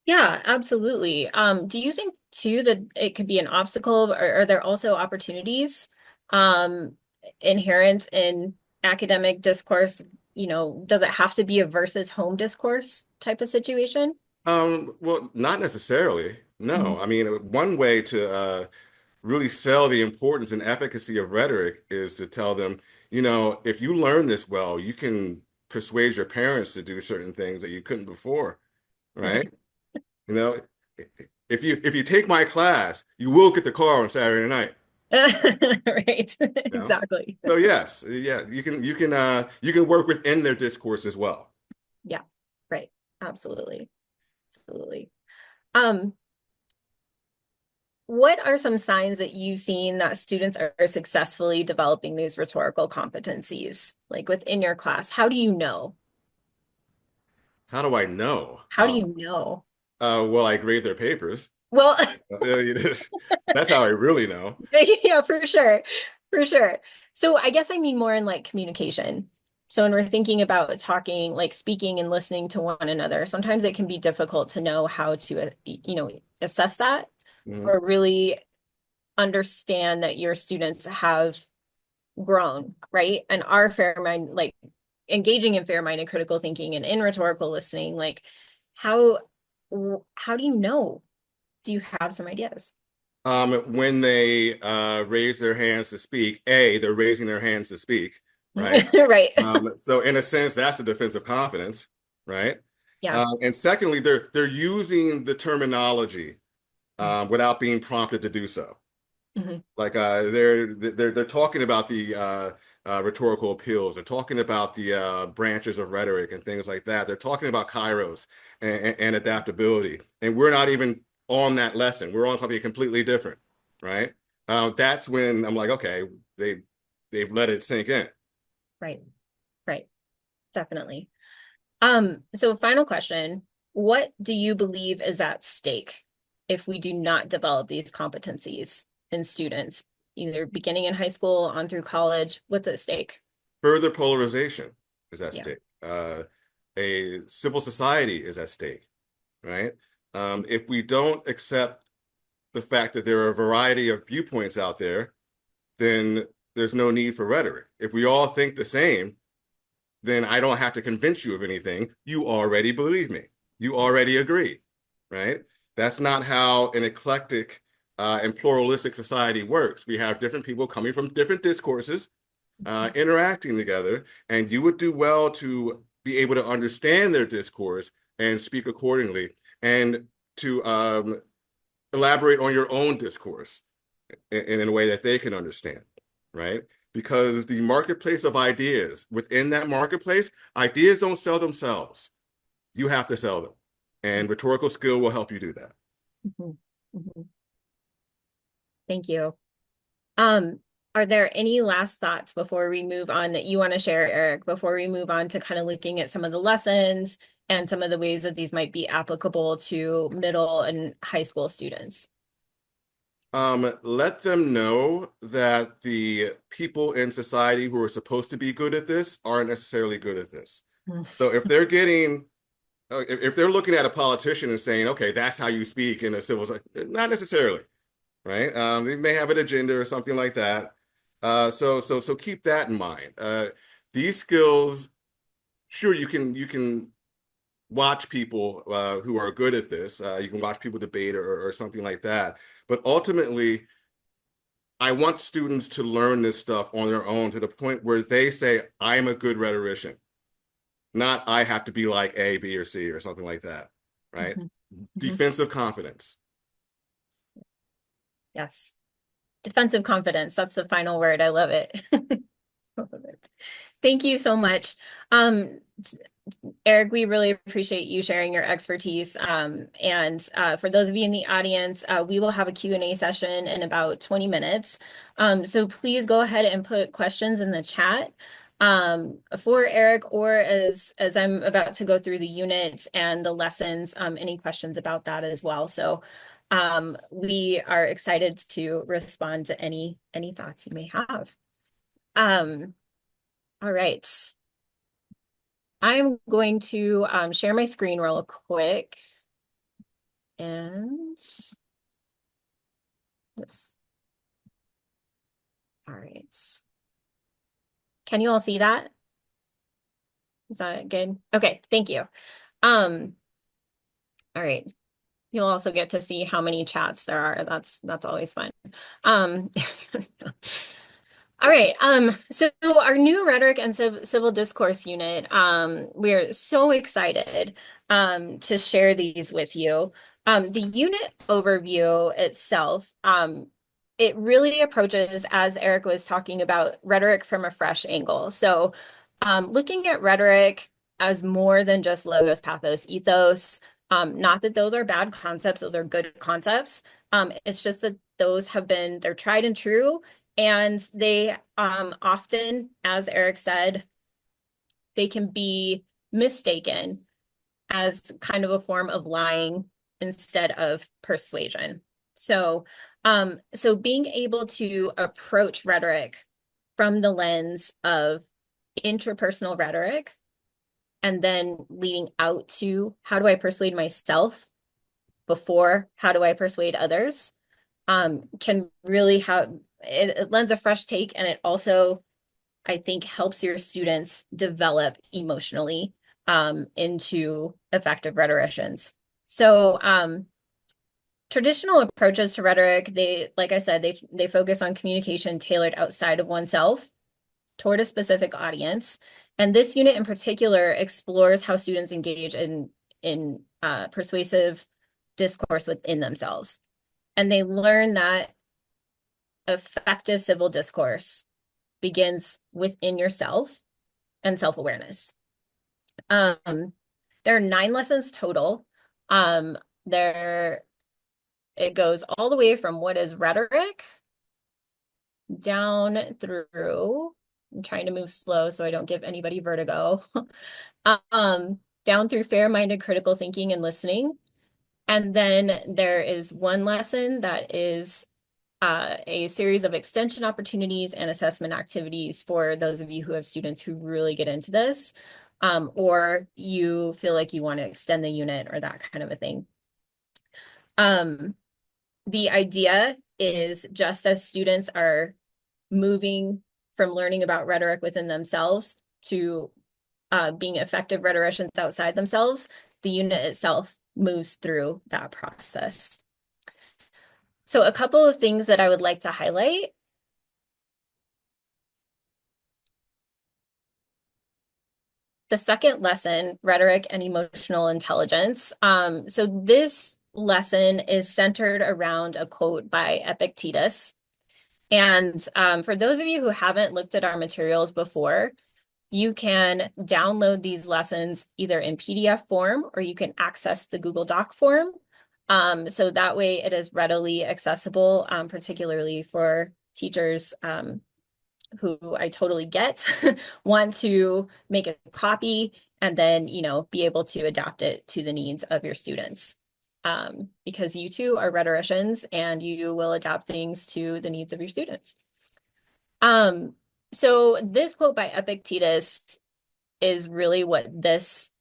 [SPEAKER 1] Yeah, absolutely. Do you think too that it could be an obstacle, or are there also opportunities um, inherent in academic discourse? Does it have to be a versus home discourse type of situation?
[SPEAKER 2] Well, not necessarily.
[SPEAKER 1] Mhm.
[SPEAKER 2] No. I mean, one way to really sell the importance and efficacy of rhetoric is to tell them, if you learn this well, you can persuade your parents to do certain things that you couldn't before, right?
[SPEAKER 1] Right.
[SPEAKER 2] You know, if you take my class, you will get the car on Saturday night,
[SPEAKER 1] Right.
[SPEAKER 2] you know?
[SPEAKER 1] Exactly.
[SPEAKER 2] So yes, yeah, you can work within their discourse as well.
[SPEAKER 1] Yeah, right. Absolutely. Absolutely. Um, What are some signs that you've seen that students are successfully developing these rhetorical competencies, like within your class? How do you know?
[SPEAKER 2] How do I know?
[SPEAKER 1] How do you know?
[SPEAKER 2] Well, I grade their papers.
[SPEAKER 1] Well,
[SPEAKER 2] That's how I really know.
[SPEAKER 1] yeah, for sure. For sure. So I guess I mean more in like communication. So when we're thinking about talking, like speaking and listening to one another, sometimes it can be difficult to know how to, assess that
[SPEAKER 2] Mhm.
[SPEAKER 1] or really understand that your students have grown, right? And are fair mind, like engaging in fair-minded critical thinking and in rhetorical listening, like How how do you know? Do you have some ideas?
[SPEAKER 2] When they raise their hands to speak, they're raising their hands to speak, right?
[SPEAKER 1] Right.
[SPEAKER 2] So in a sense, that's a defense of confidence, right?
[SPEAKER 1] Yeah.
[SPEAKER 2] And secondly, they're using the terminology without being prompted to do so.
[SPEAKER 1] Mhm.
[SPEAKER 2] Like they're talking about the rhetorical appeals. They're talking about the branches of rhetoric and things like that. They're talking about kairos and adaptability, and we're not even on that lesson. We're on something completely different, right? That's when I'm like, okay, they've let it sink in.
[SPEAKER 1] Right. Right. Definitely. So final question, what do you believe is at stake if we do not develop these competencies in students, either beginning in high school on through college? What's at stake?
[SPEAKER 2] Further polarization is at
[SPEAKER 1] Yeah.
[SPEAKER 2] stake. A civil society is at stake, right? If we don't accept the fact that there are a variety of viewpoints out there, then there's no need for rhetoric. If we all think the same, then I don't have to convince you of anything. You already believe me. You already agree, right? That's not how an eclectic and pluralistic society works. We have different people coming from different discourses, interacting together, and you would do well to be able to understand their discourse and speak accordingly, and to elaborate on your own discourse in a way that they can understand, right? Because the marketplace of ideas, within that marketplace, ideas don't sell themselves. You have to sell them. And rhetorical skill will help you do that.
[SPEAKER 1] Mhm. Mhm. Thank you. Um, are there any last thoughts before we move on that you want to share, Eric, before we move on to kind of looking at some of the lessons and some of the ways that these might be applicable to middle and high school students?
[SPEAKER 2] Let them know that the people in society who are supposed to be good at this aren't necessarily good at this.
[SPEAKER 1] Mm.
[SPEAKER 2] So if they're getting, if they're looking at a politician and saying, okay, that's how you speak in a civil society, not necessarily, right? They may have an agenda or something like that. So keep that in mind. These skills, sure, you can watch people who are good at this. You can watch people debate or something like that. But ultimately, I want students to learn this stuff on their own to the point where they say, I'm a good rhetorician, not I have to be like A, B, or C or something like that, right?
[SPEAKER 1] Mhm. Mhm.
[SPEAKER 2] Defensive confidence.
[SPEAKER 1] Yes. Defensive confidence. That's the final word. I love it. Love it. Thank you so much. Um, Eric, we really appreciate you sharing your expertise. And for those of you in the audience, we will have a Q&A session in about 20 minutes. So please go ahead and put questions in the chat for Eric, or as I'm about to go through the unit and the lessons, any questions about that as well. So we are excited to respond to any thoughts you may have. Um, all right. I'm going to share my screen real quick. And this, all right. Can you all see that? Is that good? Okay, thank you. Um, all right. You'll also get to see how many chats there are. That's always fun. Um, All right. So our new rhetoric and civil discourse unit, we're so excited to share these with you. The unit overview itself, it really approaches, as Eric was talking about, rhetoric from a fresh angle. So looking at rhetoric as more than just logos, pathos, ethos, not that those are bad concepts, those are good concepts. It's just that they're tried and true, and they often, as Eric said, they can be mistaken as kind of a form of lying instead of persuasion. So being able to approach rhetoric from the lens of interpersonal rhetoric and then leading out to how do I persuade myself before how do I persuade others, can really have it lends a fresh take, and it also, I think, helps your students develop emotionally into effective rhetoricians. So traditional approaches to rhetoric, like I said, they focus on communication tailored outside of oneself toward a specific audience. And this unit in particular explores how students engage in persuasive discourse within themselves. And they learn that effective civil discourse begins within yourself and self-awareness. There are 9 lessons total. There it goes all the way from what is rhetoric down through, I'm trying to move slow so I don't give anybody vertigo, down through fair-minded critical thinking and listening. And then there is one lesson that is a series of extension opportunities and assessment activities for those of you who have students who really get into this, or you feel like you want to extend the unit or that kind of a thing. The idea is just as students are moving from learning about rhetoric within themselves to being effective rhetoricians outside themselves, the unit itself moves through that process. So a couple of things that I would like to highlight. The second lesson, rhetoric and emotional intelligence. So this lesson is centered around a quote by Epictetus. And for those of you who haven't looked at our materials before, you can download these lessons either in PDF form or you can access the Google Doc form. So that way it is readily accessible, particularly for teachers who I totally get, want to make a copy and then, be able to adapt it to the needs of your students. Because you too are rhetoricians and you will adapt things to the needs of your students. So this quote by Epictetus is really what this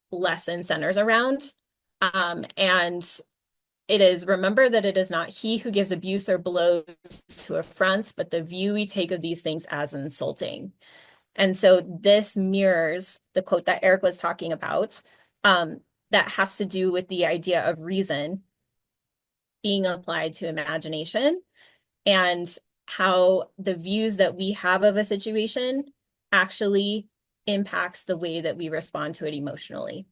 [SPEAKER 1] lesson centers around. And it is, remember that it is not he who gives abuse or blows who affronts, but the view we take of these things as insulting. And so this mirrors the quote that Eric was talking about, that has to do with the idea of reason being applied to imagination and how the views that we have of a situation actually impacts the way that we respond to it emotionally.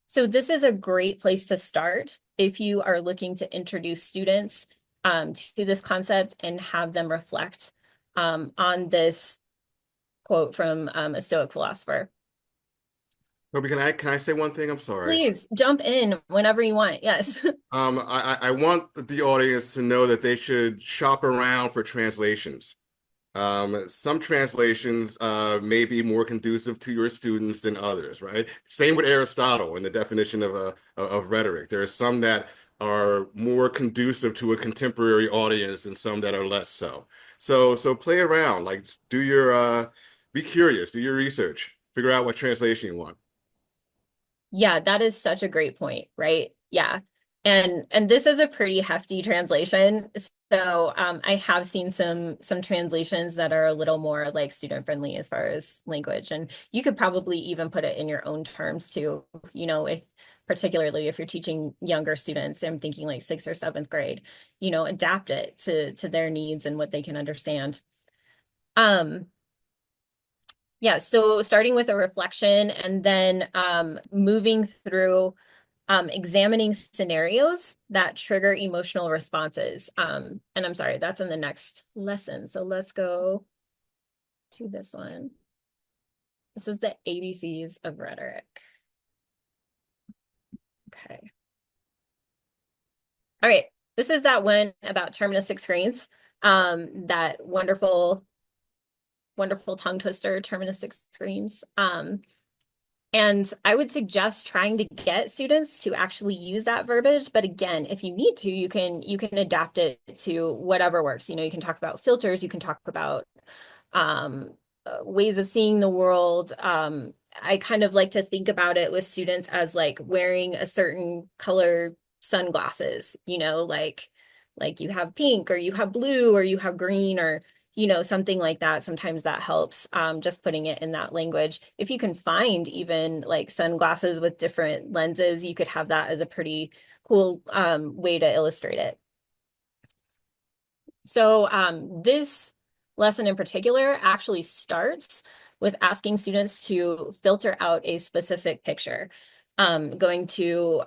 [SPEAKER 1] So this is a great place to start if you are looking to introduce students to this concept and have them reflect on this quote from a Stoic philosopher.
[SPEAKER 2] Kobe, can I say one thing? I'm sorry.
[SPEAKER 1] Please jump in whenever you want. Yes.
[SPEAKER 2] I want the audience to know that they should shop around for translations. Some translations may be more conducive to your students than others, right? Same with Aristotle in the definition of rhetoric. There are some that are more conducive to a contemporary audience and some that are less so. So play around, like do your be curious, do your research, figure out what translation you want.
[SPEAKER 1] Yeah, that is such a great point, right? Yeah. And this is a pretty hefty translation. So I have seen some translations that are a little more like student friendly as far as language. And you could probably even put it in your own terms too, if particularly if you're teaching younger students, I'm thinking like 6th or 7th grade, adapt it to their needs and what they can understand. Yeah, so starting with a reflection and then moving through examining scenarios that trigger emotional responses. And I'm sorry, that's in the next lesson. So let's go to this one. This is the ABCs of rhetoric. Okay. All right, this is that one about terministic screens, that wonderful tongue twister, terministic screens. And I would suggest trying to get students to actually use that verbiage. But again, if you need to, you can adapt it to whatever works. You can talk about filters, you can talk about ways of seeing the world. I kind of like to think about it with students as like wearing a certain color sunglasses, like you have pink or you have blue or you have green or something like that, sometimes that helps, just putting it in that language. If you can find even like sunglasses with different lenses, you could have that as a pretty cool way to illustrate it. So this lesson in particular actually starts with asking students to filter out a specific picture, going to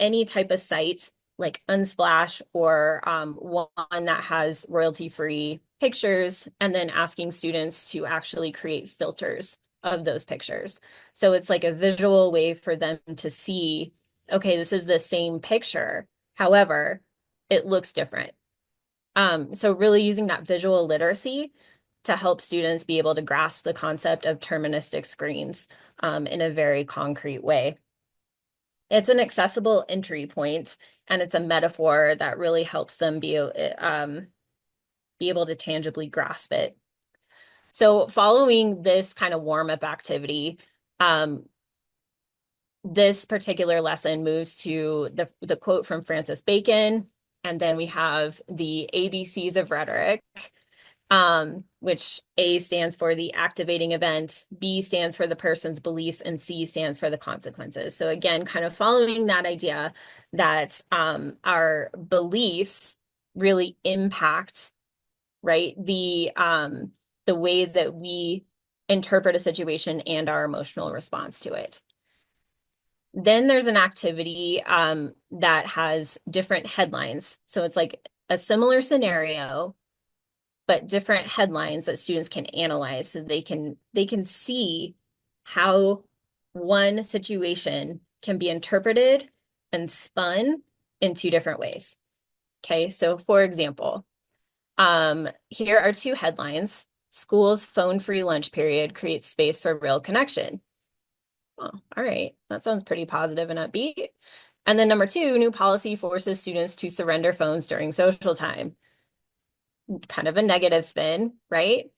[SPEAKER 1] any type of site like Unsplash or one that has royalty-free pictures, and then asking students to actually create filters of those pictures. So it's like a visual way for them to see, okay, this is the same picture. However, it looks different. So really using that visual literacy to help students be able to grasp the concept of deterministic screens in a very concrete way. It's an accessible entry point, and it's a metaphor that really helps them be able to tangibly grasp it. So following this kind of warm-up activity, this particular lesson moves to the quote from Francis Bacon, and then we have the ABCs of rhetoric, which A stands for the activating event, B stands for the person's beliefs, and C stands for the consequences. So again, kind of following that idea that our beliefs really impact, right, the way that we interpret a situation and our emotional response to it. Then there's an activity that has different headlines. So it's like a similar scenario, but different headlines that students can analyze so they can see how one situation can be interpreted and spun in two different ways. Okay, so for example, here are two headlines. School's phone-free lunch period creates space for real connection. Oh, all right. That sounds pretty positive and upbeat. And then number two, new policy forces students to surrender phones during social time. Kind of a negative spin, right?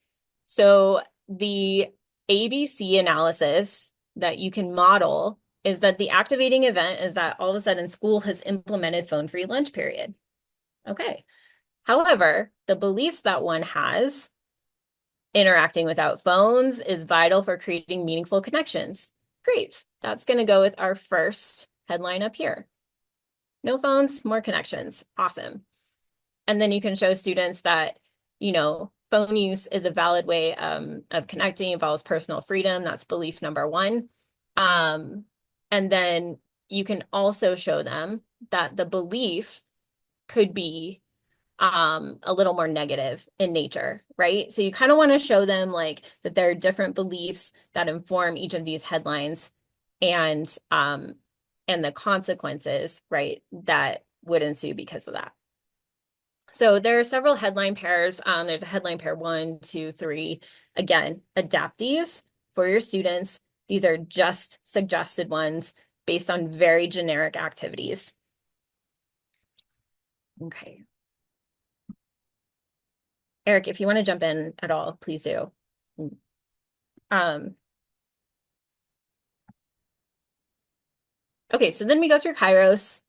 [SPEAKER 1] So the ABC analysis that you can model is that the activating event is that all of a sudden school has implemented phone-free lunch period. Okay. However, the beliefs that one has, interacting without phones is vital for creating meaningful connections. Great. That's going to go with our first headline up here. No phones, more connections. Awesome. And then you can show students that, phone use is a valid way of connecting, involves personal freedom. That's belief number one. And then you can also show them that the belief could be a little more negative in nature, right? So you kind of want to show them like that there are different beliefs that inform each of these headlines and the consequences, right, that would ensue because of that. So there are several headline pairs. There's a headline pair 1, 2, 3. Again, adapt these for your students. These are just suggested ones based on very generic activities. Okay. Eric, if you want to jump in at all, please do. Okay, so then we go through Kairos.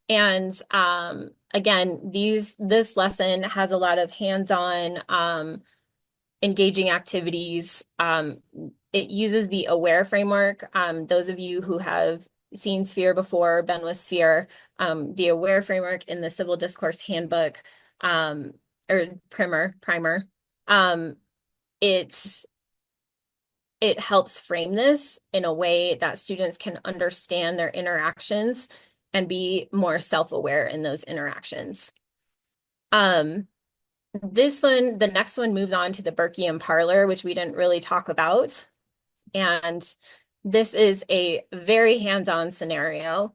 [SPEAKER 1] And again, this lesson has a lot of hands-on engaging activities. It uses the AWARE framework. Those of you who have seen Sphere before, been with Sphere, the AWARE framework in the Civil Discourse Handbook, or primer, it helps frame this in a way that students can understand their interactions and be more self-aware in those interactions. The next one moves on to the Burkean parlor, which we didn't really talk about. And this is a very hands-on scenario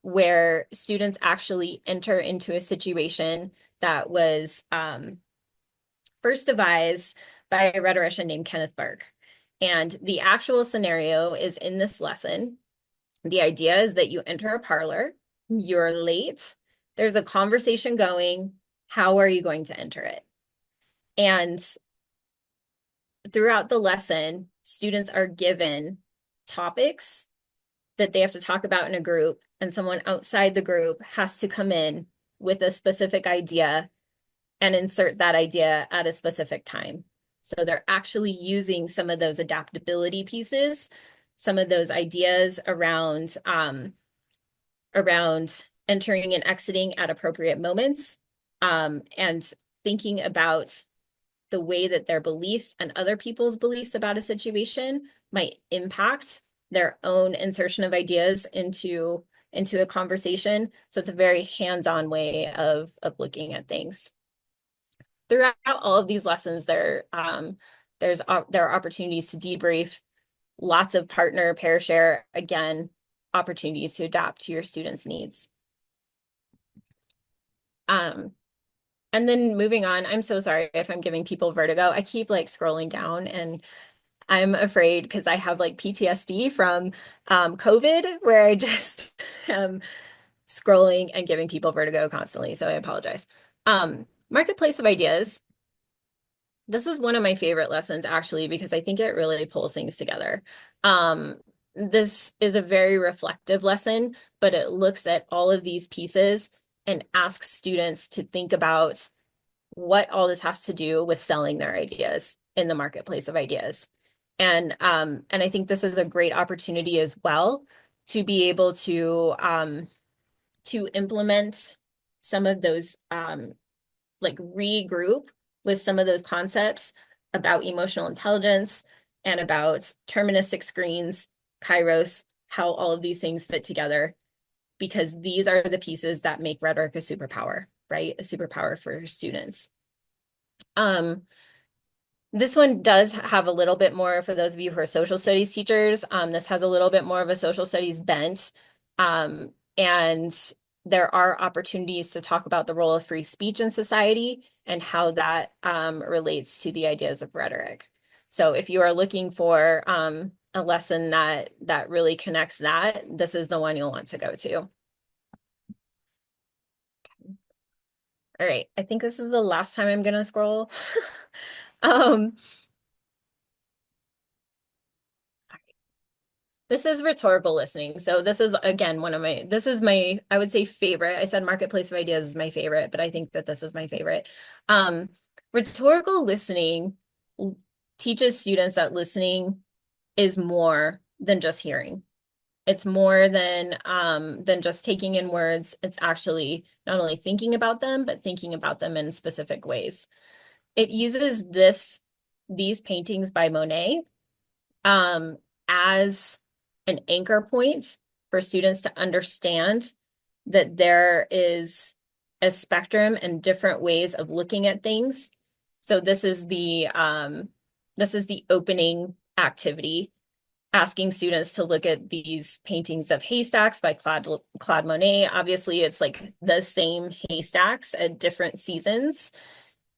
[SPEAKER 1] where students actually enter into a situation that was first devised by a rhetorician named Kenneth Burke. And the actual scenario is in this lesson. The idea is that you enter a parlor, you're late, there's a conversation going, how are you going to enter it? And throughout the lesson, students are given topics that they have to talk about in a group, and someone outside the group has to come in with a specific idea and insert that idea at a specific time. So they're actually using some of those adaptability pieces, some of those ideas around entering and exiting at appropriate moments, and thinking about the way that their beliefs and other people's beliefs about a situation might impact their own insertion of ideas into a conversation. So it's a very hands-on way of looking at things. Throughout all of these lessons, there are opportunities to debrief, lots of partner pair share, again, opportunities to adapt to your students' needs. And then moving on, I'm so sorry if I'm giving people vertigo. I keep like scrolling down and I'm afraid because I have like PTSD from COVID where I just am scrolling and giving people vertigo constantly. So I apologize. Marketplace of ideas. This is one of my favorite lessons actually, because I think it really pulls things together. This is a very reflective lesson, but it looks at all of these pieces and asks students to think about what all this has to do with selling their ideas in the marketplace of ideas. And I think this is a great opportunity as well to be able to implement some of those like regroup with some of those concepts about emotional intelligence and about deterministic screens, Kairos, how all of these things fit together, because these are the pieces that make rhetoric a superpower, right? A superpower for students. This one does have a little bit more for those of you who are social studies teachers. This has a little bit more of a social studies bent. And there are opportunities to talk about the role of free speech in society and how that relates to the ideas of rhetoric. So if you are looking for a lesson that really connects that, this is the one you'll want to go to. All right, I think this is the last time I'm gonna scroll. This is rhetorical listening. So this is, again, this is my, I would say, favorite. I said marketplace of ideas is my favorite, but I think that this is my favorite. Rhetorical listening teaches students that listening is more than just hearing. It's more than just taking in words. It's actually not only thinking about them, but thinking about them in specific ways. It uses these paintings by Monet as an anchor point for students to understand that there is a spectrum and different ways of looking at things. So this is the opening activity, asking students to look at these paintings of haystacks by Claude Monet. Obviously, it's like the same haystacks at different seasons.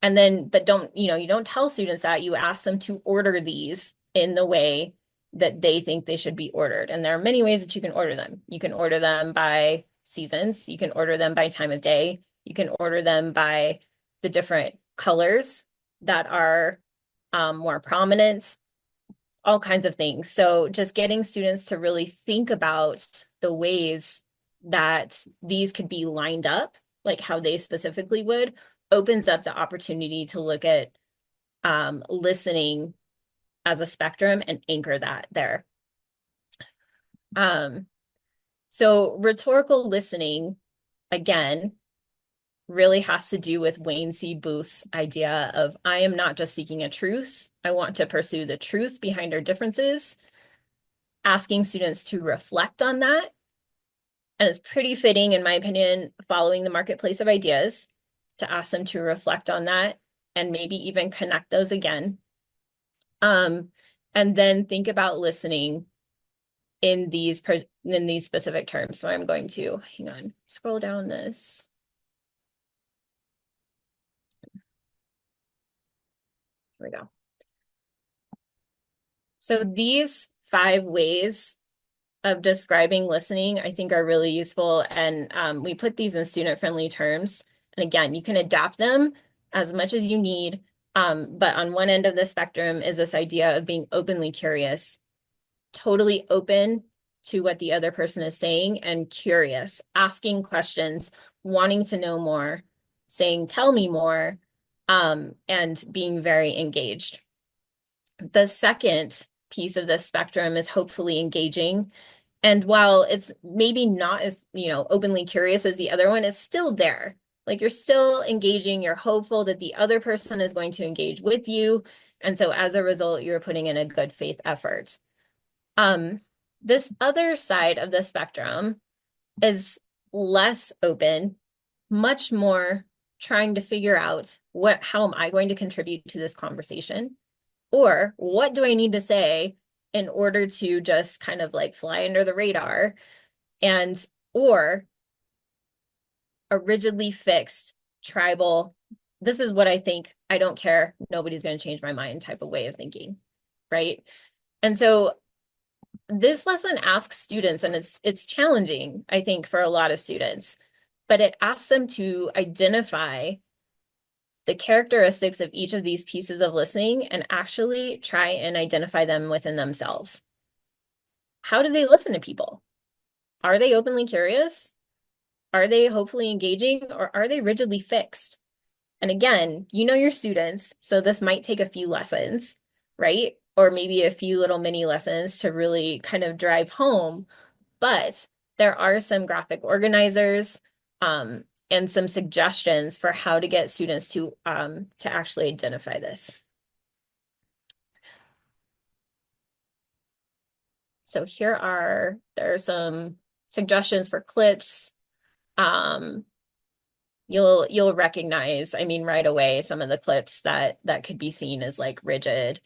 [SPEAKER 1] And then, but you don't tell students that. You ask them to order these in the way that they think they should be ordered. And there are many ways that you can order them. You can order them by seasons. You can order them by time of day. You can order them by the different colors that are more prominent, all kinds of things. So just getting students to really think about the ways that these could be lined up, like how they specifically would, opens up the opportunity to look at listening as a spectrum and anchor that there. So rhetorical listening, again, really has to do with Wayne C. Booth's idea of, I am not just seeking a truth, I want to pursue the truth behind our differences, asking students to reflect on that. And it's pretty fitting, in my opinion, following the marketplace of ideas, to ask them to reflect on that and maybe even connect those again. And then think about listening in these specific terms. So I'm going to, hang on, scroll down this. Here we go. So these 5 ways of describing listening, I think, are really useful. And we put these in student-friendly terms. And again, you can adapt them as much as you need. But on one end of the spectrum is this idea of being openly curious, totally open to what the other person is saying and curious, asking questions, wanting to know more, saying, tell me more, and being very engaged. The second piece of this spectrum is hopefully engaging. And while it's maybe not as, openly curious as the other one, it's still there. Like you're still engaging, you're hopeful that the other person is going to engage with you. And so as a result, you're putting in a good faith effort. Um, this other side of the spectrum is less open, much more trying to figure out how am I going to contribute to this conversation? Or what do I need to say in order to just kind of like fly under the radar? And or a rigidly fixed tribal, this is what I think, I don't care, nobody's going to change my mind type of way of thinking, right? And so this lesson asks students, and it's challenging, I think, for a lot of students, but it asks them to identify the characteristics of each of these pieces of listening and actually try and identify them within themselves. How do they listen to people? Are they openly curious? Are they hopefully engaging, or are they rigidly fixed? And again, you know your students, so this might take a few lessons, right? Or maybe a few little mini lessons to really kind of drive home. But there are some graphic organizers and some suggestions for how to get students to actually identify this. So there are some suggestions for clips. Um, you'll recognize, I mean, right away, some of the clips that could be seen as like rigid,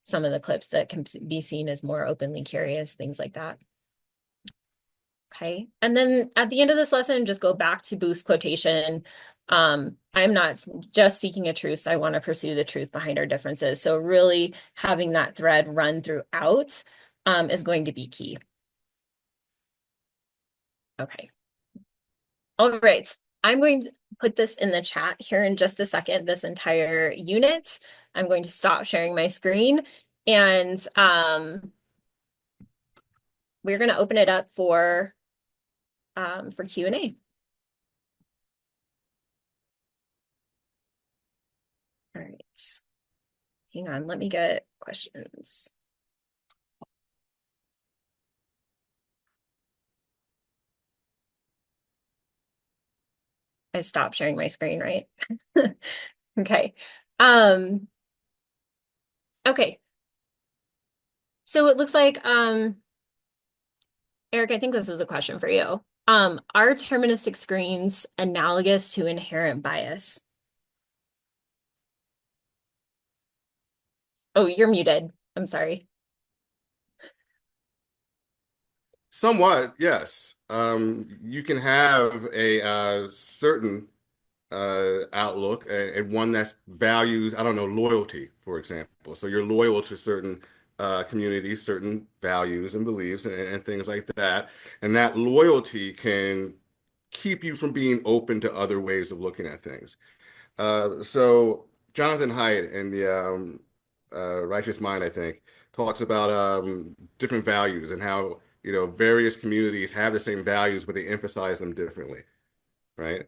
[SPEAKER 1] some of the clips that can be seen as more openly curious, things like that. Okay. And then at the end of this lesson, just go back to Booth's quotation. I'm not just seeking a truth, so I want to pursue the truth behind our differences. So really having that thread run throughout is going to be key. Okay. All right. I'm going to put this in the chat here in just a second, this entire unit. I'm going to stop sharing my screen and we're going to open it up for Q&A. All right. Hang on, let me get questions. I stopped sharing my screen, right? Okay. Okay. So it looks like, Eric, I think this is a question for you. Are deterministic screens analogous to inherent bias? Oh, you're muted. I'm sorry.
[SPEAKER 2] Somewhat, yes. You can have a certain outlook and one that values, I don't know, loyalty, for example. So you're loyal to certain communities, certain values and beliefs and things like that. And that loyalty can keep you from being open to other ways of looking at things. So Jonathan Haidt in the Righteous Mind, I think, talks about different values and how, various communities have the same values, but they emphasize them differently, right?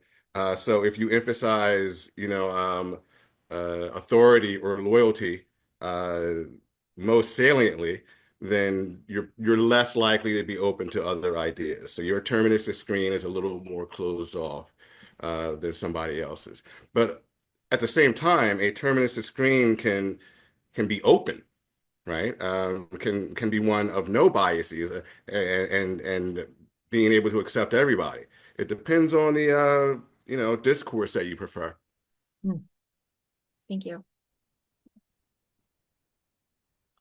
[SPEAKER 2] So if you emphasize, authority or loyalty uh, most saliently, then you're less likely to be open to other ideas. So your deterministic screen is a little more closed off than somebody else's. But at the same time, a deterministic screen can be open, right? Can be one of no biases and being able to accept everybody. It depends on the discourse that you prefer.
[SPEAKER 1] Hmm. Thank you.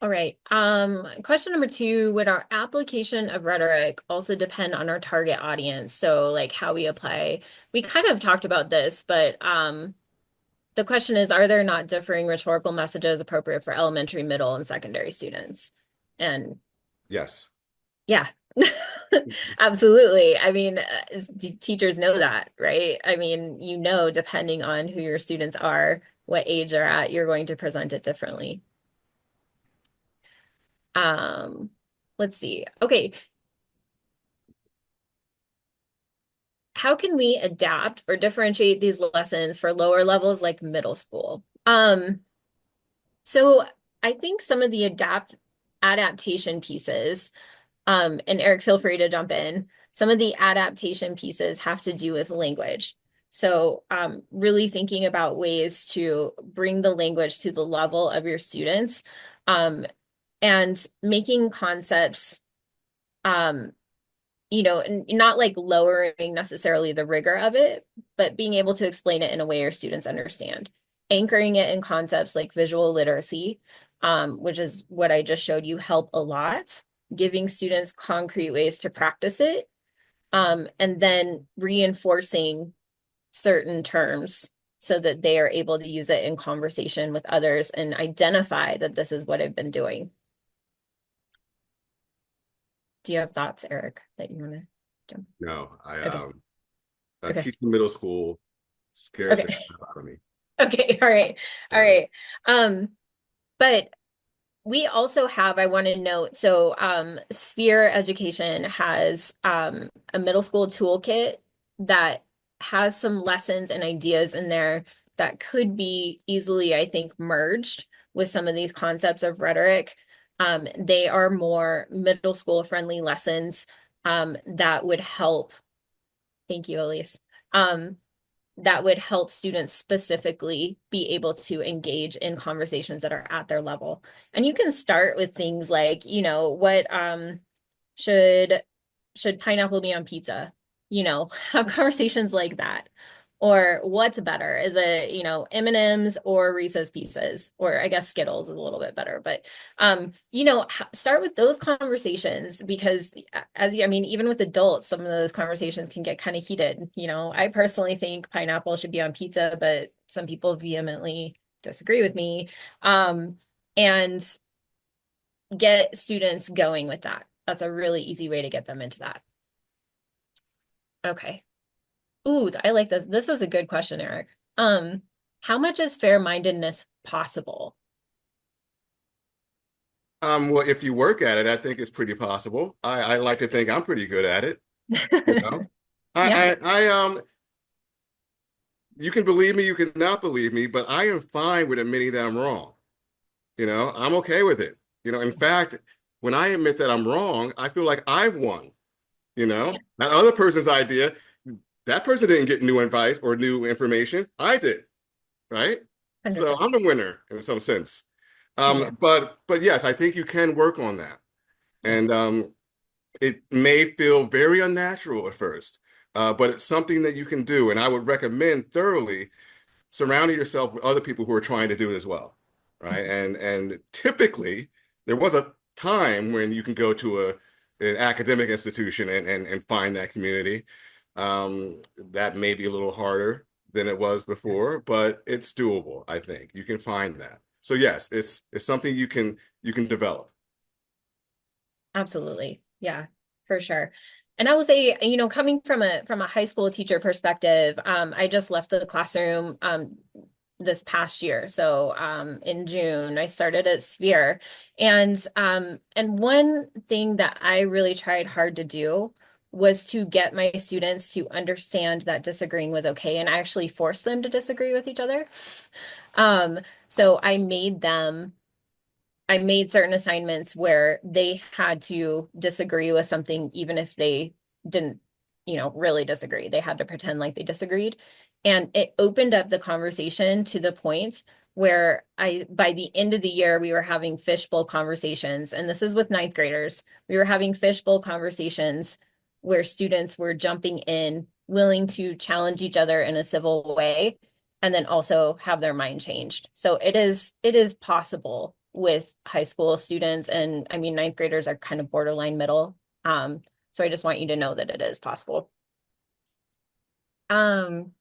[SPEAKER 1] All right. Question number 2, would our application of rhetoric also depend on our target audience? So like how we apply, we kind of talked about this, but the question is, are there not differing rhetorical messages appropriate for elementary, middle, and secondary students? And
[SPEAKER 2] Yes.
[SPEAKER 1] yeah, absolutely. I mean, teachers know that, right? I mean, depending on who your students are, what age they're at, you're going to present it differently. Um, let's see. Okay. how can we adapt or differentiate these lessons for lower levels like middle school? So I think some of the adaptation pieces, and Eric, feel free to jump in. Some of the adaptation pieces have to do with language. So really thinking about ways to bring the language to the level of your students, and making concepts, um, not like lowering necessarily the rigor of it, but being able to explain it in a way your students understand. Anchoring it in concepts like visual literacy, which is what I just showed you, help a lot. Giving students concrete ways to practice it, and then reinforcing certain terms so that they are able to use it in conversation with others and identify that this is what I've been doing. Do you have thoughts, Eric, that you want to jump?
[SPEAKER 2] No,
[SPEAKER 1] Okay. Okay.
[SPEAKER 2] teaching middle school scares the
[SPEAKER 1] Okay.
[SPEAKER 2] crap out of me.
[SPEAKER 1] Okay. All right. All
[SPEAKER 2] Right.
[SPEAKER 1] right. But we also have, I want to note, so Sphere Education has a middle school toolkit that has some lessons and ideas in there that could be easily, I think, merged with some of these concepts of rhetoric. They are more middle school friendly lessons that would help. Thank you, Elise. That would help students specifically be able to engage in conversations that are at their level. And you can start with things like, what should pineapple be on pizza? Have conversations like that. Or what's better? Is it, M&Ms or Reese's Pieces? Or I guess Skittles is a little bit better. But start with those conversations because I mean, even with adults, some of those conversations can get kind of heated. I personally think pineapple should be on pizza, but some people vehemently disagree with me. And get students going with that. That's a really easy way to get them into that. Okay. Ooh, I like this. This is a good question, Eric. How much is fair-mindedness possible?
[SPEAKER 2] Well, if you work at it, I think it's pretty possible. I like to think I'm pretty good at it. You know,
[SPEAKER 1] Yeah,
[SPEAKER 2] you can believe me, you can not believe me, but I am fine with admitting that I'm wrong. I'm okay with it. In fact, when I admit that I'm wrong, I feel like I've won. That other person's idea, that person didn't get new advice or new information. I did, right? So
[SPEAKER 1] 100%.
[SPEAKER 2] I'm the winner in some sense.
[SPEAKER 1] Yeah,
[SPEAKER 2] But yes, I think you can work on that.
[SPEAKER 1] yeah,
[SPEAKER 2] And it may feel very unnatural at first, but it's something that you can do. And I would recommend thoroughly surrounding yourself with other people who are trying to do it as well, right? And typically there was a time when you can go to an academic institution and find that community. That may be a little harder than it was before, but it's doable. I think you can find that. So yes, it's something you can develop.
[SPEAKER 1] absolutely. Yeah, for sure. And I will say, coming from a high school teacher perspective, I just left the classroom this past year. So in June, I started at Sphere. And one thing that I really tried hard to do was to get my students to understand that disagreeing was okay and I actually forced them to disagree with each other. So I made certain assignments where they had to disagree with something, even if they didn't, really disagree. They had to pretend like they disagreed. And it opened up the conversation to the point where by the end of the year, we were having fishbowl conversations. And this is with ninth graders. We were having fishbowl conversations where students were jumping in, willing to challenge each other in a civil way, and then also have their mind changed. So it is possible with high school students, and I mean ninth graders are kind of borderline middle. So I just want you to know that it is possible. Um,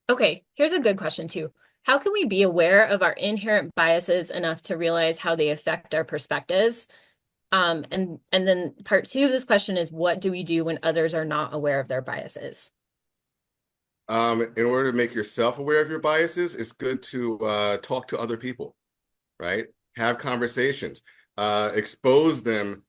[SPEAKER 1] okay, here's a good question too. How can we be aware of our inherent biases enough to realize how they affect our perspectives? And then part two of this question is, what do we do when others are not aware of their biases?
[SPEAKER 2] In order to make yourself aware of your biases, it's good to talk to other people, right? Have conversations, expose them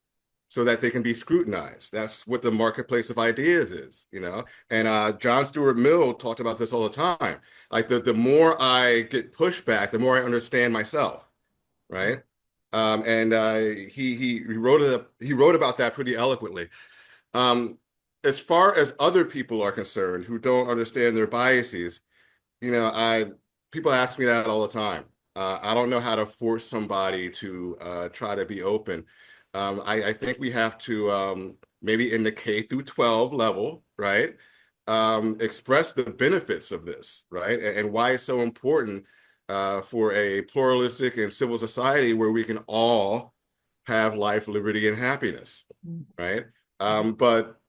[SPEAKER 2] so that they can be scrutinized. That's what the marketplace of ideas is, you know? And John Stuart Mill talked about this all the time. Like the more I get pushback, the more I understand myself, right? And he wrote about that pretty eloquently. Um, as far as other people are concerned who don't understand their biases, you know, I people ask me that all the time. I don't know how to force somebody to try to be open. I think we have to maybe in the K through 12 level, right? Express the benefits of this, right? And why it's so important for a pluralistic and civil society where we can all have life, liberty, and happiness, right? But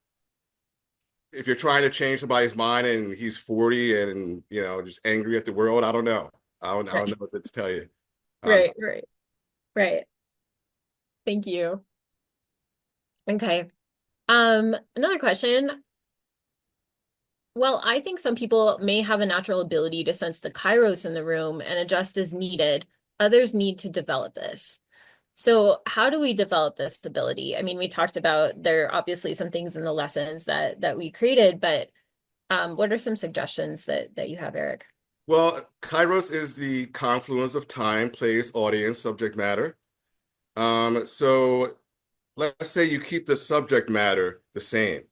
[SPEAKER 2] if you're trying to change somebody's mind and he's 40 and you know just angry at the world, I don't know. I don't know
[SPEAKER 1] Right,
[SPEAKER 2] what to tell you.
[SPEAKER 1] right,
[SPEAKER 2] So,
[SPEAKER 1] right, right. Thank you. Okay. Another question. Well, I think some people may have a natural ability to sense the kairos in the room and adjust as needed. Others need to develop this. So how do we develop this ability? I mean, we talked about there are obviously some things in the lessons that we created, but what are some suggestions that you have, Eric?
[SPEAKER 2] well, Kairos is the confluence of time, place, audience, subject matter. So let's say you keep the subject matter the same.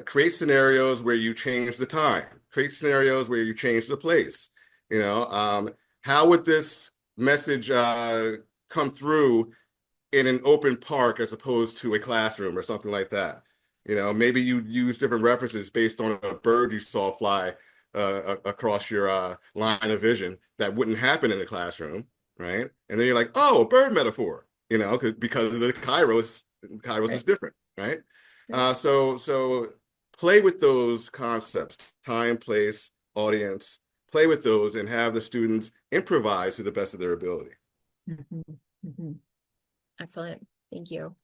[SPEAKER 2] Create scenarios where you change the time. Create scenarios where you change the place. You know, how would this message come through in an open park as opposed to a classroom or something like that? You know, maybe you use different references based on a bird you saw fly across your line of vision that wouldn't happen in a classroom, right? And then you're like, oh, a bird metaphor, you know, because of the Kairos, Kairos is
[SPEAKER 1] Right,
[SPEAKER 2] different, right?
[SPEAKER 1] right.
[SPEAKER 2] So play with those concepts, time, place, audience, play with those and have the students improvise to the best of their ability.
[SPEAKER 1] Mhm, mhm. Excellent. Thank you.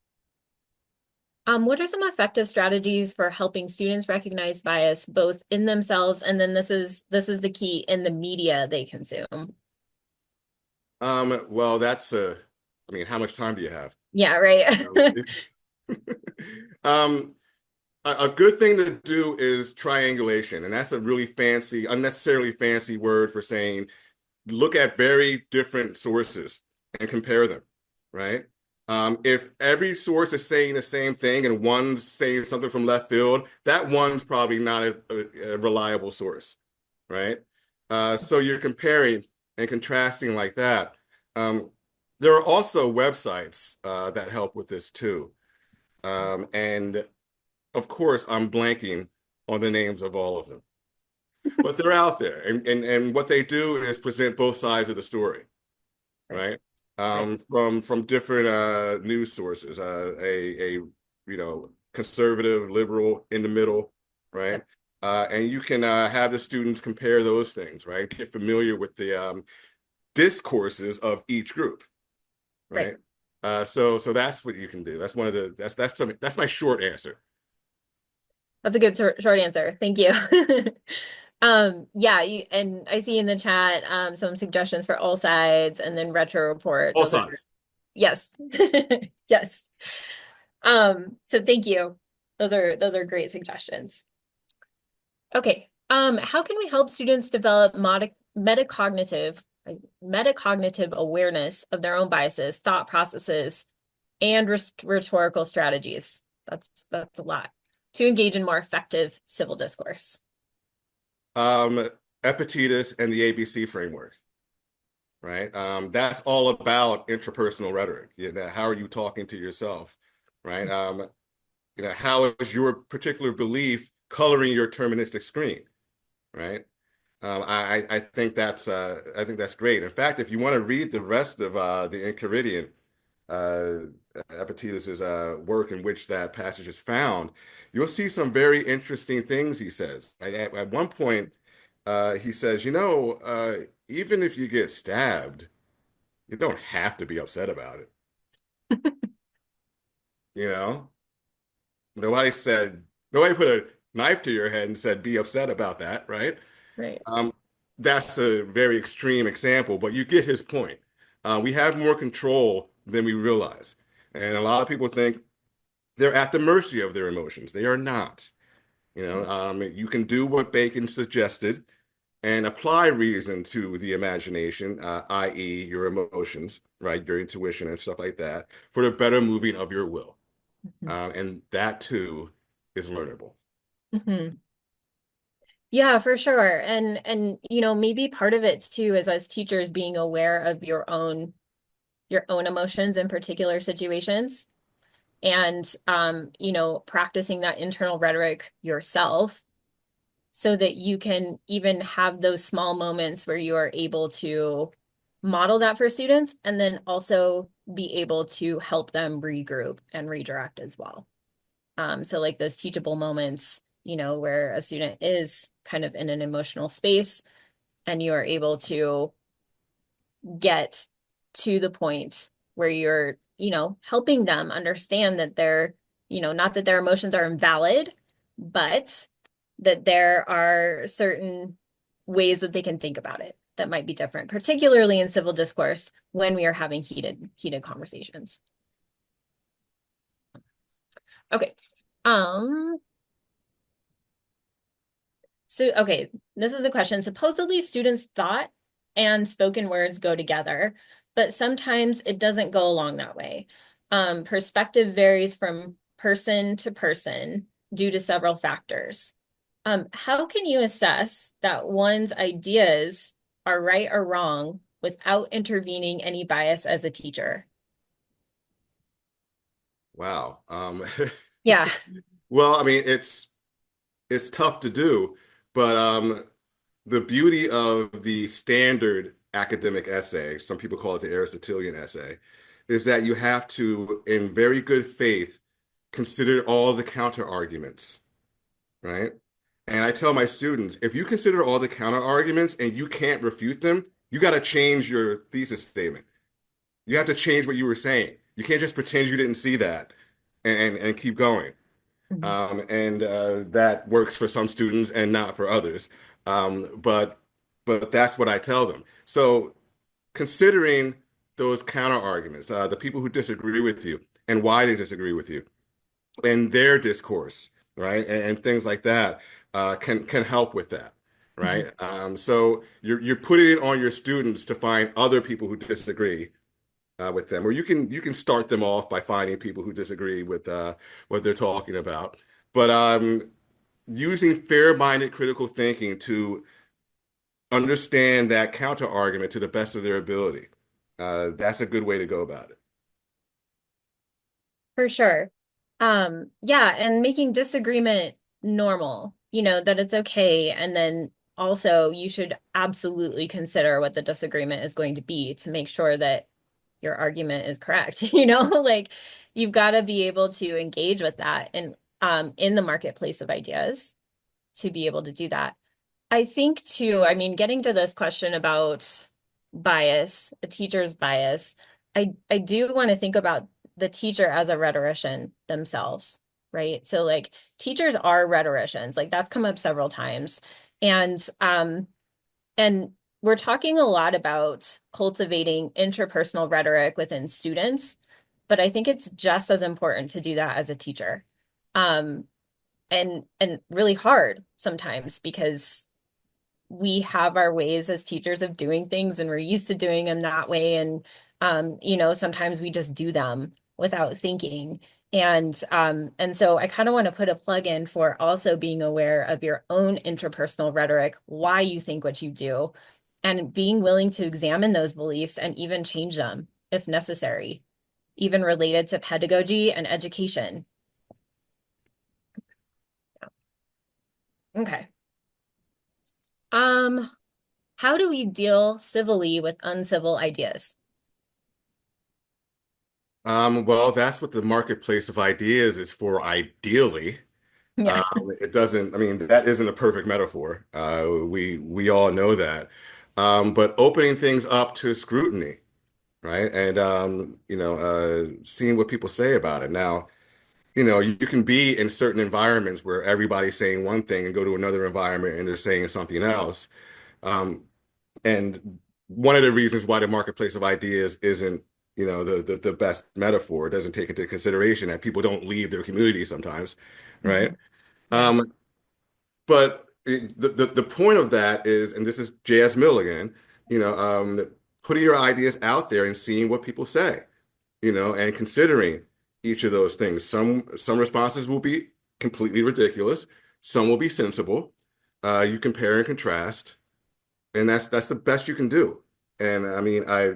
[SPEAKER 1] What are some effective strategies for helping students recognize bias both in themselves and then this is the key in the media they consume?
[SPEAKER 2] Well, I mean, how much time do you have?
[SPEAKER 1] Yeah, right.
[SPEAKER 2] Um, um, a good thing to do is triangulation, and that's a really fancy, unnecessarily fancy word for saying look at very different sources and compare them, right? If every source is saying the same thing and one's saying something from left field, that one's probably not a reliable source, right? So you're comparing and contrasting like that. Um, there are also websites that help with this too. And of course, I'm blanking on the names of all of them, but they're out there. And what they do is present both sides of the story,
[SPEAKER 1] Right,
[SPEAKER 2] right?
[SPEAKER 1] right,
[SPEAKER 2] From different news sources, a you know conservative, liberal, in the middle, right?
[SPEAKER 1] yep,
[SPEAKER 2] And you can have the students compare those things, right? Get familiar with the discourses of each group,
[SPEAKER 1] right.
[SPEAKER 2] right? So that's what you can do. That's one of the that's my short answer.
[SPEAKER 1] That's a good short answer. Thank you. Yeah, and I see in the chat some suggestions for all sides and then retro report.
[SPEAKER 2] All
[SPEAKER 1] Those are
[SPEAKER 2] sides.
[SPEAKER 1] yes. Yes. So thank you. Those are great suggestions. Okay. How can we help students develop metacognitive awareness of their own biases, thought processes, and rhetorical strategies? That's a lot to engage in more effective civil discourse.
[SPEAKER 2] Um, Epictetus and the ABC framework, right? That's all about intrapersonal rhetoric. You know, how are you talking to yourself, right? You know, how is your particular belief coloring your deterministic screen, right? I think that's great. In fact, if you want to read the rest of the Enchiridion, uh, Epictetus's work in which that passage is found, you'll see some very interesting things he says. At one point, he says, you know, even if you get stabbed, you don't have to be upset about it. You know, nobody said, nobody put a knife to your head and said, be upset about that, right?
[SPEAKER 1] Right.
[SPEAKER 2] Um, that's a very extreme example, but you get his point. We have more control than we realize. And a lot of people think they're at the mercy of their emotions. They are not. You can do what Bacon suggested and apply reason to the imagination, i.e., your emotions, right, your intuition and stuff like that, for the better moving of your will. And that too is learnable.
[SPEAKER 1] Mhm. Yeah, for sure. And maybe part of it too is as teachers being aware of your own emotions in particular situations and practicing that internal rhetoric yourself so that you can even have those small moments where you are able to model that for students and then also be able to help them regroup and redirect as well. So like those teachable moments, where a student is kind of in an emotional space and you are able to get to the point where you're, helping them understand that not that their emotions are invalid, but that there are certain ways that they can think about it that might be different, particularly in civil discourse when we are having heated conversations. Okay. Um, okay, this is a question. Supposedly, students' thought and spoken words go together, but sometimes it doesn't go along that way. Perspective varies from person to person due to several factors. How can you assess that one's ideas are right or wrong without intervening any bias as a teacher?
[SPEAKER 2] Wow.
[SPEAKER 1] Yeah.
[SPEAKER 2] Well, I mean, it's tough to do, but the beauty of the standard academic essay, some people call it the Aristotelian essay, is that you have to, in very good faith, consider all the counter arguments, right? And I tell my students, if you consider all the counter arguments and you can't refute them, you got to change your thesis statement. You have to change what you were saying. You can't just pretend you didn't see that and keep going.
[SPEAKER 1] Mhm.
[SPEAKER 2] And that works for some students and not for others. But that's what I tell them. So considering those counter arguments, the people who disagree with you and why they disagree with you, and their discourse, right, and things like that, can help with that,
[SPEAKER 1] Mhm.
[SPEAKER 2] right? So you're putting it on your students to find other people who disagree with them, or you can start them off by finding people who disagree with what they're talking about. But using fair-minded critical thinking to understand that counter argument to the best of their ability, that's a good way to go about it.
[SPEAKER 1] For sure. Yeah, and making disagreement normal, that it's okay. And then also you should absolutely consider what the disagreement is going to be to make sure that your argument is correct. Like you've got to be able to engage with that and in the marketplace of ideas to be able to do that. I think too, I mean, getting to this question about bias, a teacher's bias, I do want to think about the teacher as a rhetorician themselves, right? So like teachers are rhetoricians, like that's come up several times. And we're talking a lot about cultivating interpersonal rhetoric within students, but I think it's just as important to do that as a teacher. Um, and really hard sometimes because we have our ways as teachers of doing things and we're used to doing them that way. And, sometimes we just do them without thinking. And so I kind of want to put a plug in for also being aware of your own interpersonal rhetoric, why you think what you do, and being willing to examine those beliefs and even change them if necessary, even related to pedagogy and education. Okay. Um, how do we deal civilly with uncivil ideas?
[SPEAKER 2] Well, that's what the marketplace of ideas is for, ideally.
[SPEAKER 1] Yeah.
[SPEAKER 2] It doesn't, I mean, that isn't a perfect metaphor. We all know that. But opening things up to scrutiny, right? And seeing what people say about it. Now, you can be in certain environments where everybody's saying one thing and go to another environment and they're saying something else. Um, and one of the reasons why the marketplace of ideas isn't, the best metaphor. It doesn't take into consideration that people don't leave their community sometimes, right?
[SPEAKER 1] Mhm. Yeah.
[SPEAKER 2] Um, but the point of that is, and this is J.S. Mill again, putting your ideas out there and seeing what people say, and considering each of those things. Some responses will be completely ridiculous. Some will be sensible. You compare and contrast, and that's the best you can do. And I mean, I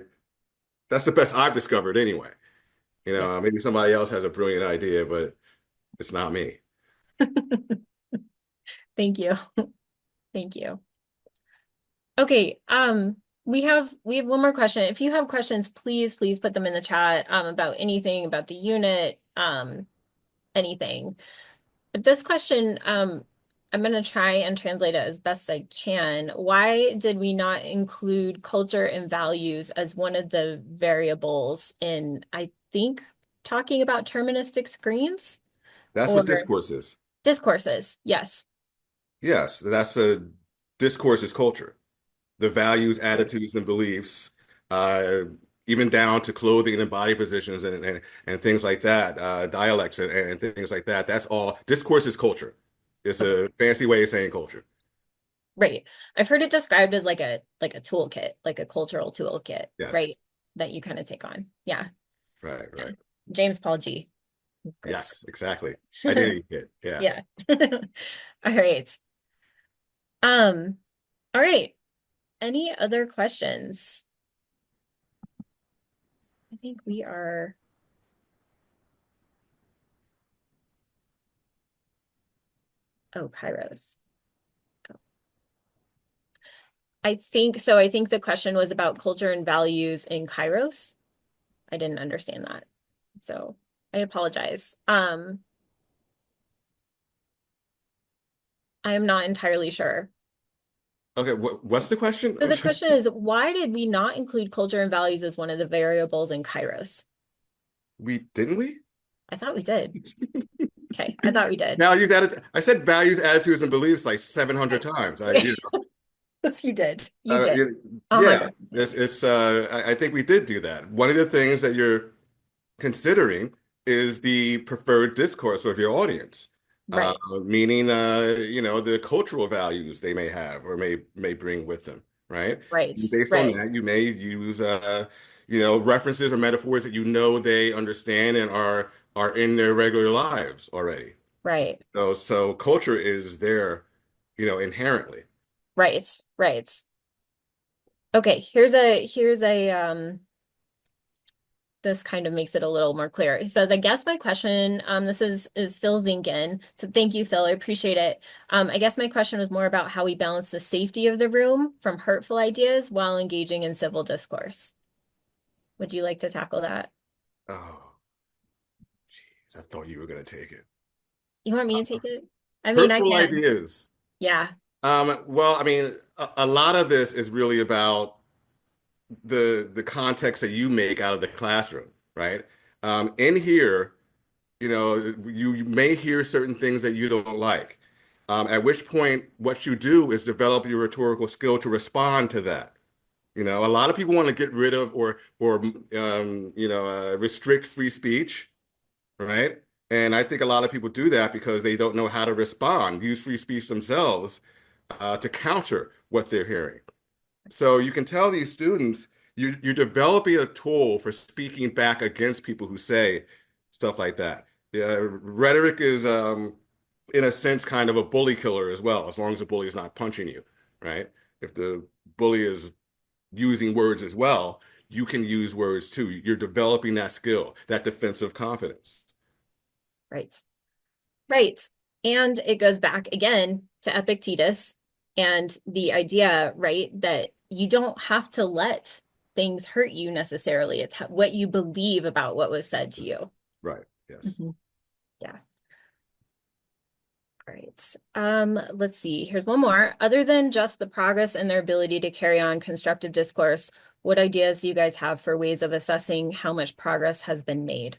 [SPEAKER 2] that's the best I've discovered anyway.
[SPEAKER 1] Yeah.
[SPEAKER 2] Maybe somebody else has a brilliant idea, but it's not me.
[SPEAKER 1] Thank you. Thank you. Okay, we have one more question. If you have questions, please put them in the chat about anything about the unit, anything. But this question, I'm going to try and translate it as best I can. Why did we not include culture and values as one of the variables in, I think, talking about terministic screens
[SPEAKER 2] That's
[SPEAKER 1] or
[SPEAKER 2] what discourse is.
[SPEAKER 1] discourses? Yes.
[SPEAKER 2] Yes, that's a discourse is culture. The values,
[SPEAKER 1] Right.
[SPEAKER 2] attitudes, and beliefs, uh, even down to clothing and body positions and things like that, dialects and things like that. That's all. Discourse is culture. It's
[SPEAKER 1] Okay.
[SPEAKER 2] a fancy way of saying culture.
[SPEAKER 1] Right. I've heard it described as like a toolkit, like a cultural toolkit, right?
[SPEAKER 2] Yes.
[SPEAKER 1] That you kind of take on. Yeah.
[SPEAKER 2] Right,
[SPEAKER 1] Yeah.
[SPEAKER 2] right.
[SPEAKER 1] James Paul G. Great.
[SPEAKER 2] Yes, exactly. Identity kit. Yeah.
[SPEAKER 1] Yeah. All right. Um, all right. Any other questions? I think we are, oh, Kairos. Oh. I think the question was about culture and values in Kairos. I didn't understand that. So I apologize. I am not entirely sure.
[SPEAKER 2] Okay, what's the question?
[SPEAKER 1] So the question is, why did we not include culture and values as one of the variables in Kairos?
[SPEAKER 2] We didn't we?
[SPEAKER 1] I thought we did. Okay, I thought we did.
[SPEAKER 2] Now I said values, attitudes, and beliefs like 700 times.
[SPEAKER 1] Yes, you did. You did.
[SPEAKER 2] Yeah,
[SPEAKER 1] 100%.
[SPEAKER 2] I think we did do that. One of the things that you're considering is the preferred discourse of your audience, uh,
[SPEAKER 1] Right,
[SPEAKER 2] meaning the cultural values they may have or may bring with them, right?
[SPEAKER 1] right,
[SPEAKER 2] And based on
[SPEAKER 1] right,
[SPEAKER 2] that, you may use references or metaphors that they understand and are in their regular lives already.
[SPEAKER 1] right,
[SPEAKER 2] So culture is there, inherently.
[SPEAKER 1] right, right. Okay, here's a this kind of makes it a little more clear. He says, I guess my question, this is Phil Zinkin. So thank you, Phil. I appreciate it. I guess my question was more about how we balance the safety of the room from hurtful ideas while engaging in civil discourse. Would you like to tackle that?
[SPEAKER 2] Oh, geez, I thought you were going to take it.
[SPEAKER 1] You want me to take it? I mean, I
[SPEAKER 2] Hurtful
[SPEAKER 1] can.
[SPEAKER 2] ideas.
[SPEAKER 1] Yeah,
[SPEAKER 2] Well, I mean, a lot of this is really about the context that you make out of the classroom, right? In here, you may hear certain things that you don't like. At which point, what you do is develop your rhetorical skill to respond to that. A lot of people want to get rid of or restrict free speech, right? And I think a lot of people do that because they don't know how to respond, use free speech themselves to counter what they're hearing. So you can tell these students you're developing a tool for speaking back against people who say stuff like that. Yeah, rhetoric is, in a sense, kind of a bully killer as well, as long as the bully is not punching you, right? If the bully is using words as well, you can use words too. You're developing that skill, that defensive confidence.
[SPEAKER 1] right, right. And it goes back again to Epictetus and the idea, right, that you don't have to let things hurt you necessarily. It's what you believe about what was said to you.
[SPEAKER 2] Right. Yes.
[SPEAKER 1] Mhm. Yeah. All right. Let's see. Here's one more. Other than just the progress and their ability to carry on constructive discourse, what ideas do you guys have for ways of assessing how much progress has been made?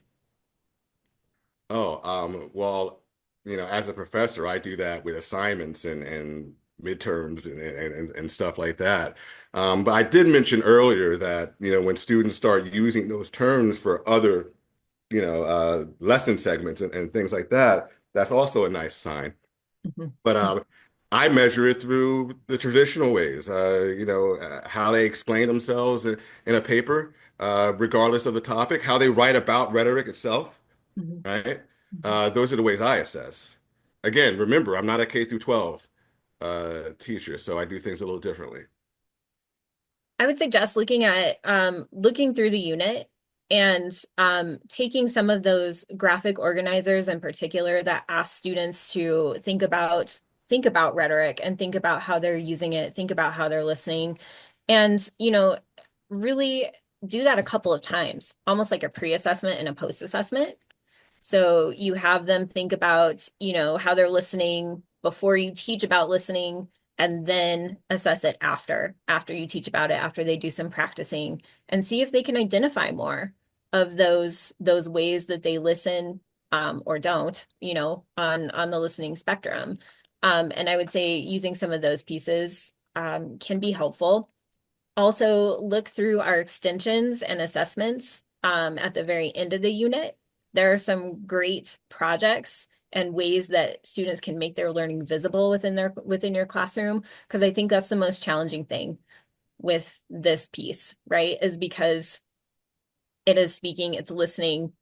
[SPEAKER 2] Well, as a professor, I do that with assignments and midterms and stuff like that. But I did mention earlier that, when students start using those terms for other, lesson segments and things like that, that's also a nice sign.
[SPEAKER 1] Mhm.
[SPEAKER 2] But I measure it through the traditional ways, how they explain themselves in a paper, regardless of the topic, how they write about rhetoric itself,
[SPEAKER 1] Mhm.
[SPEAKER 2] right?
[SPEAKER 1] Mhm.
[SPEAKER 2] Those are the ways I assess. Again, remember, I'm not a K through 12 teacher, so I do things a little differently.
[SPEAKER 1] I would suggest looking through the unit and taking some of those graphic organizers in particular that ask students to think about rhetoric and think about how they're using it, think about how they're listening, and really do that a couple of times, almost like a pre-assessment and a post-assessment. So you have them think about, how they're listening before you teach about listening, and then assess it after you teach about it, after they do some practicing, and see if they can identify more of those ways that they listen, or don't, on the listening spectrum. And I would say using some of those pieces can be helpful. Also, look through our extensions and assessments at the very end of the unit. There are some great projects and ways that students can make their learning visible within your classroom, because I think that's the most challenging thing with this piece, right? Is because it is speaking, it's listening.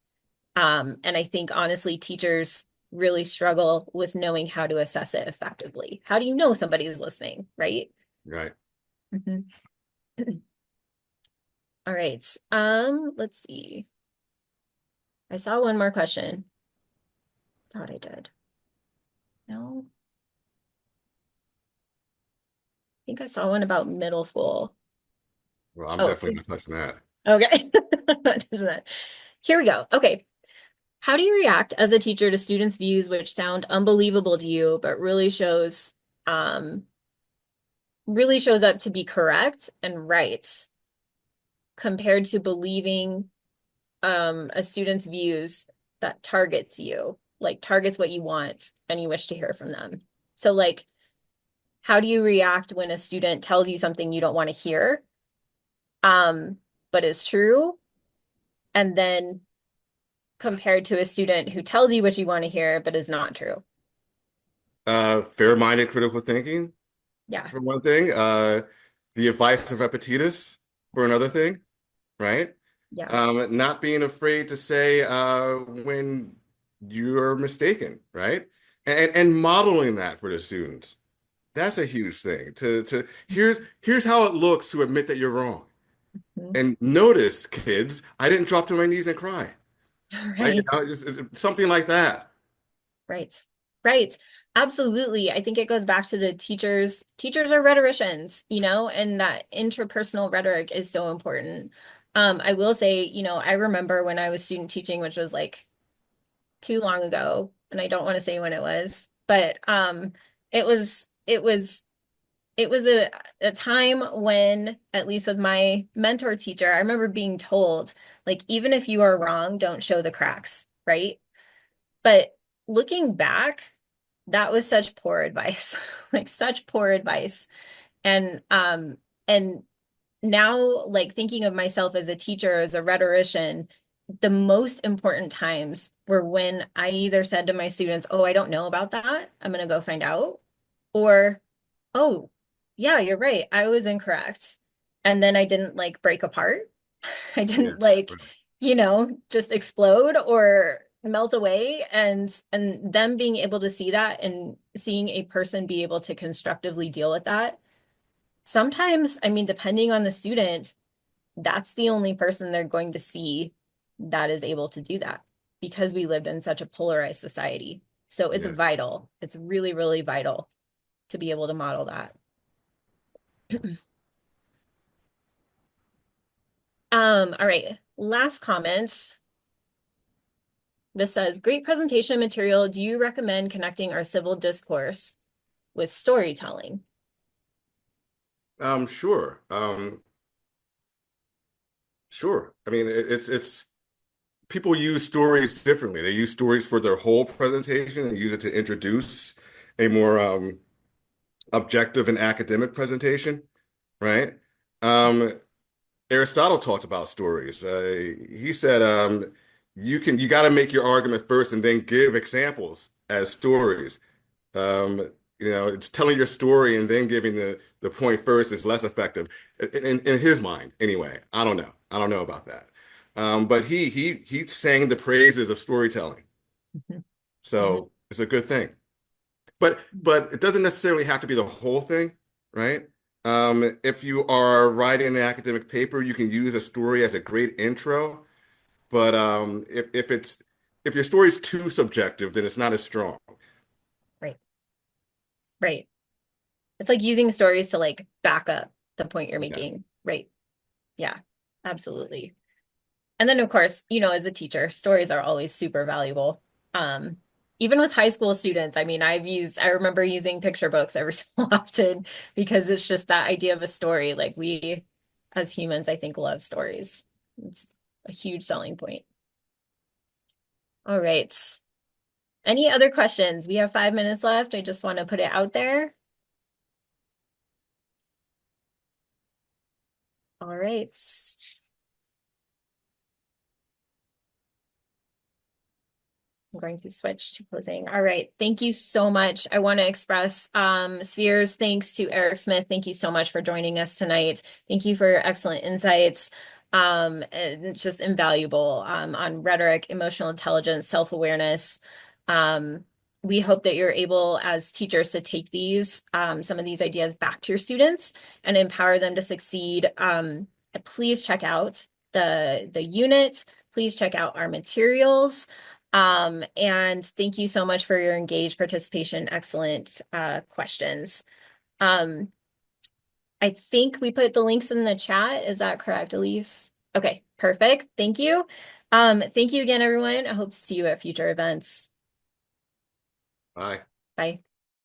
[SPEAKER 1] And I think honestly, teachers really struggle with knowing how to assess it effectively. How do you know somebody's listening, right?
[SPEAKER 2] Right.
[SPEAKER 1] Mhm. All right. Let's see. I saw one more question. Thought I did. No, I think I saw one about middle school.
[SPEAKER 2] Well, I'm
[SPEAKER 1] Oh,
[SPEAKER 2] definitely not touching that.
[SPEAKER 1] okay. Not doing that. Here we go. Okay. How do you react as a teacher to students' views which sound unbelievable to you, but really shows up to be correct and right, compared to believing a student's views that targets you, like targets what you want and you wish to hear from them? So like, how do you react when a student tells you something you don't want to hear, but is true, and then compared to a student who tells you what you want to hear but is not true?
[SPEAKER 2] Fair-minded critical thinking,
[SPEAKER 1] Yeah,
[SPEAKER 2] for one thing. The advice of Epictetus, for another thing, right?
[SPEAKER 1] yeah.
[SPEAKER 2] Not being afraid to say when you're mistaken, right? And modeling that for the students. That's a huge thing. To here's how it looks to admit that you're wrong.
[SPEAKER 1] Mhm.
[SPEAKER 2] And notice, kids, I didn't drop to my knees and cry. Right?
[SPEAKER 1] Right,
[SPEAKER 2] It's something like that.
[SPEAKER 1] right, right. Absolutely. I think it goes back to the teachers. Teachers are rhetoricians, and that interpersonal rhetoric is so important. I will say, I remember when I was student teaching, which was like too long ago, and I don't want to say when it was, but it was a time when, at least with my mentor teacher, I remember being told, like, even if you are wrong, don't show the cracks, right? But looking back, that was such poor advice, like such poor advice. And now, like, thinking of myself as a teacher, as a rhetorician, the most important times were when I either said to my students, "Oh, I don't know about that. I'm gonna go find out," or, "Oh, yeah, you're right. I was incorrect." And then I didn't like break apart. I
[SPEAKER 2] Yeah.
[SPEAKER 1] didn't like, just explode or melt away, and them being able to see that and seeing a person be able to constructively deal with that. Sometimes, I mean, depending on the student, that's the only person they're going to see that is able to do that, because we lived in such a polarized society. So it's
[SPEAKER 2] Yeah.
[SPEAKER 1] vital. It's really, really vital to be able to model that. All right. Last comment. This says, great presentation material. Do you recommend connecting our civil discourse with storytelling?
[SPEAKER 2] Sure. Sure. I mean, it's people use stories differently. They use stories for their whole presentation and use it to introduce a more objective and academic presentation, right? Um, Aristotle talked about stories. He said you got to make your argument first and then give examples as stories. It's telling your story and then giving the point first is less effective in his mind, anyway. I don't know. I don't know about that. But he sang the praises of storytelling,
[SPEAKER 1] Mhm. Mhm.
[SPEAKER 2] so it's a good thing. But it doesn't necessarily have to be the whole thing, right? If you are writing an academic paper, you can use a story as a great intro. But if your story is too subjective, then it's not as strong.
[SPEAKER 1] Right, right. It's like using stories to like back up the point you're
[SPEAKER 2] Yeah.
[SPEAKER 1] making. Right. Yeah, absolutely. And then of course, as a teacher, stories are always super valuable. Um, Even with high school students, I mean, I remember using picture books every so often because it's just that idea of a story. Like we as humans, I think, love stories. It's a huge selling point. All right. Any other questions? We have 5 minutes left. I just want to put it out there. All right. I'm going to switch to closing. All right. Thank you so much. I want to express Sphere's thanks to Erec Smith. Thank you so much for joining us tonight. Thank you for your excellent insights. And it's just invaluable on rhetoric, emotional intelligence, self-awareness. Um, we hope that you're able as teachers to take some of these ideas back to your students and empower them to succeed. Please check out the unit. Please check out our materials. And thank you so much for your engaged participation. Excellent questions. Um, I think we put the links in the chat. Is that correct, Elise? Okay, perfect. Thank you. Thank you again, everyone. I hope to see you at future events.
[SPEAKER 2] Bye.
[SPEAKER 1] Bye.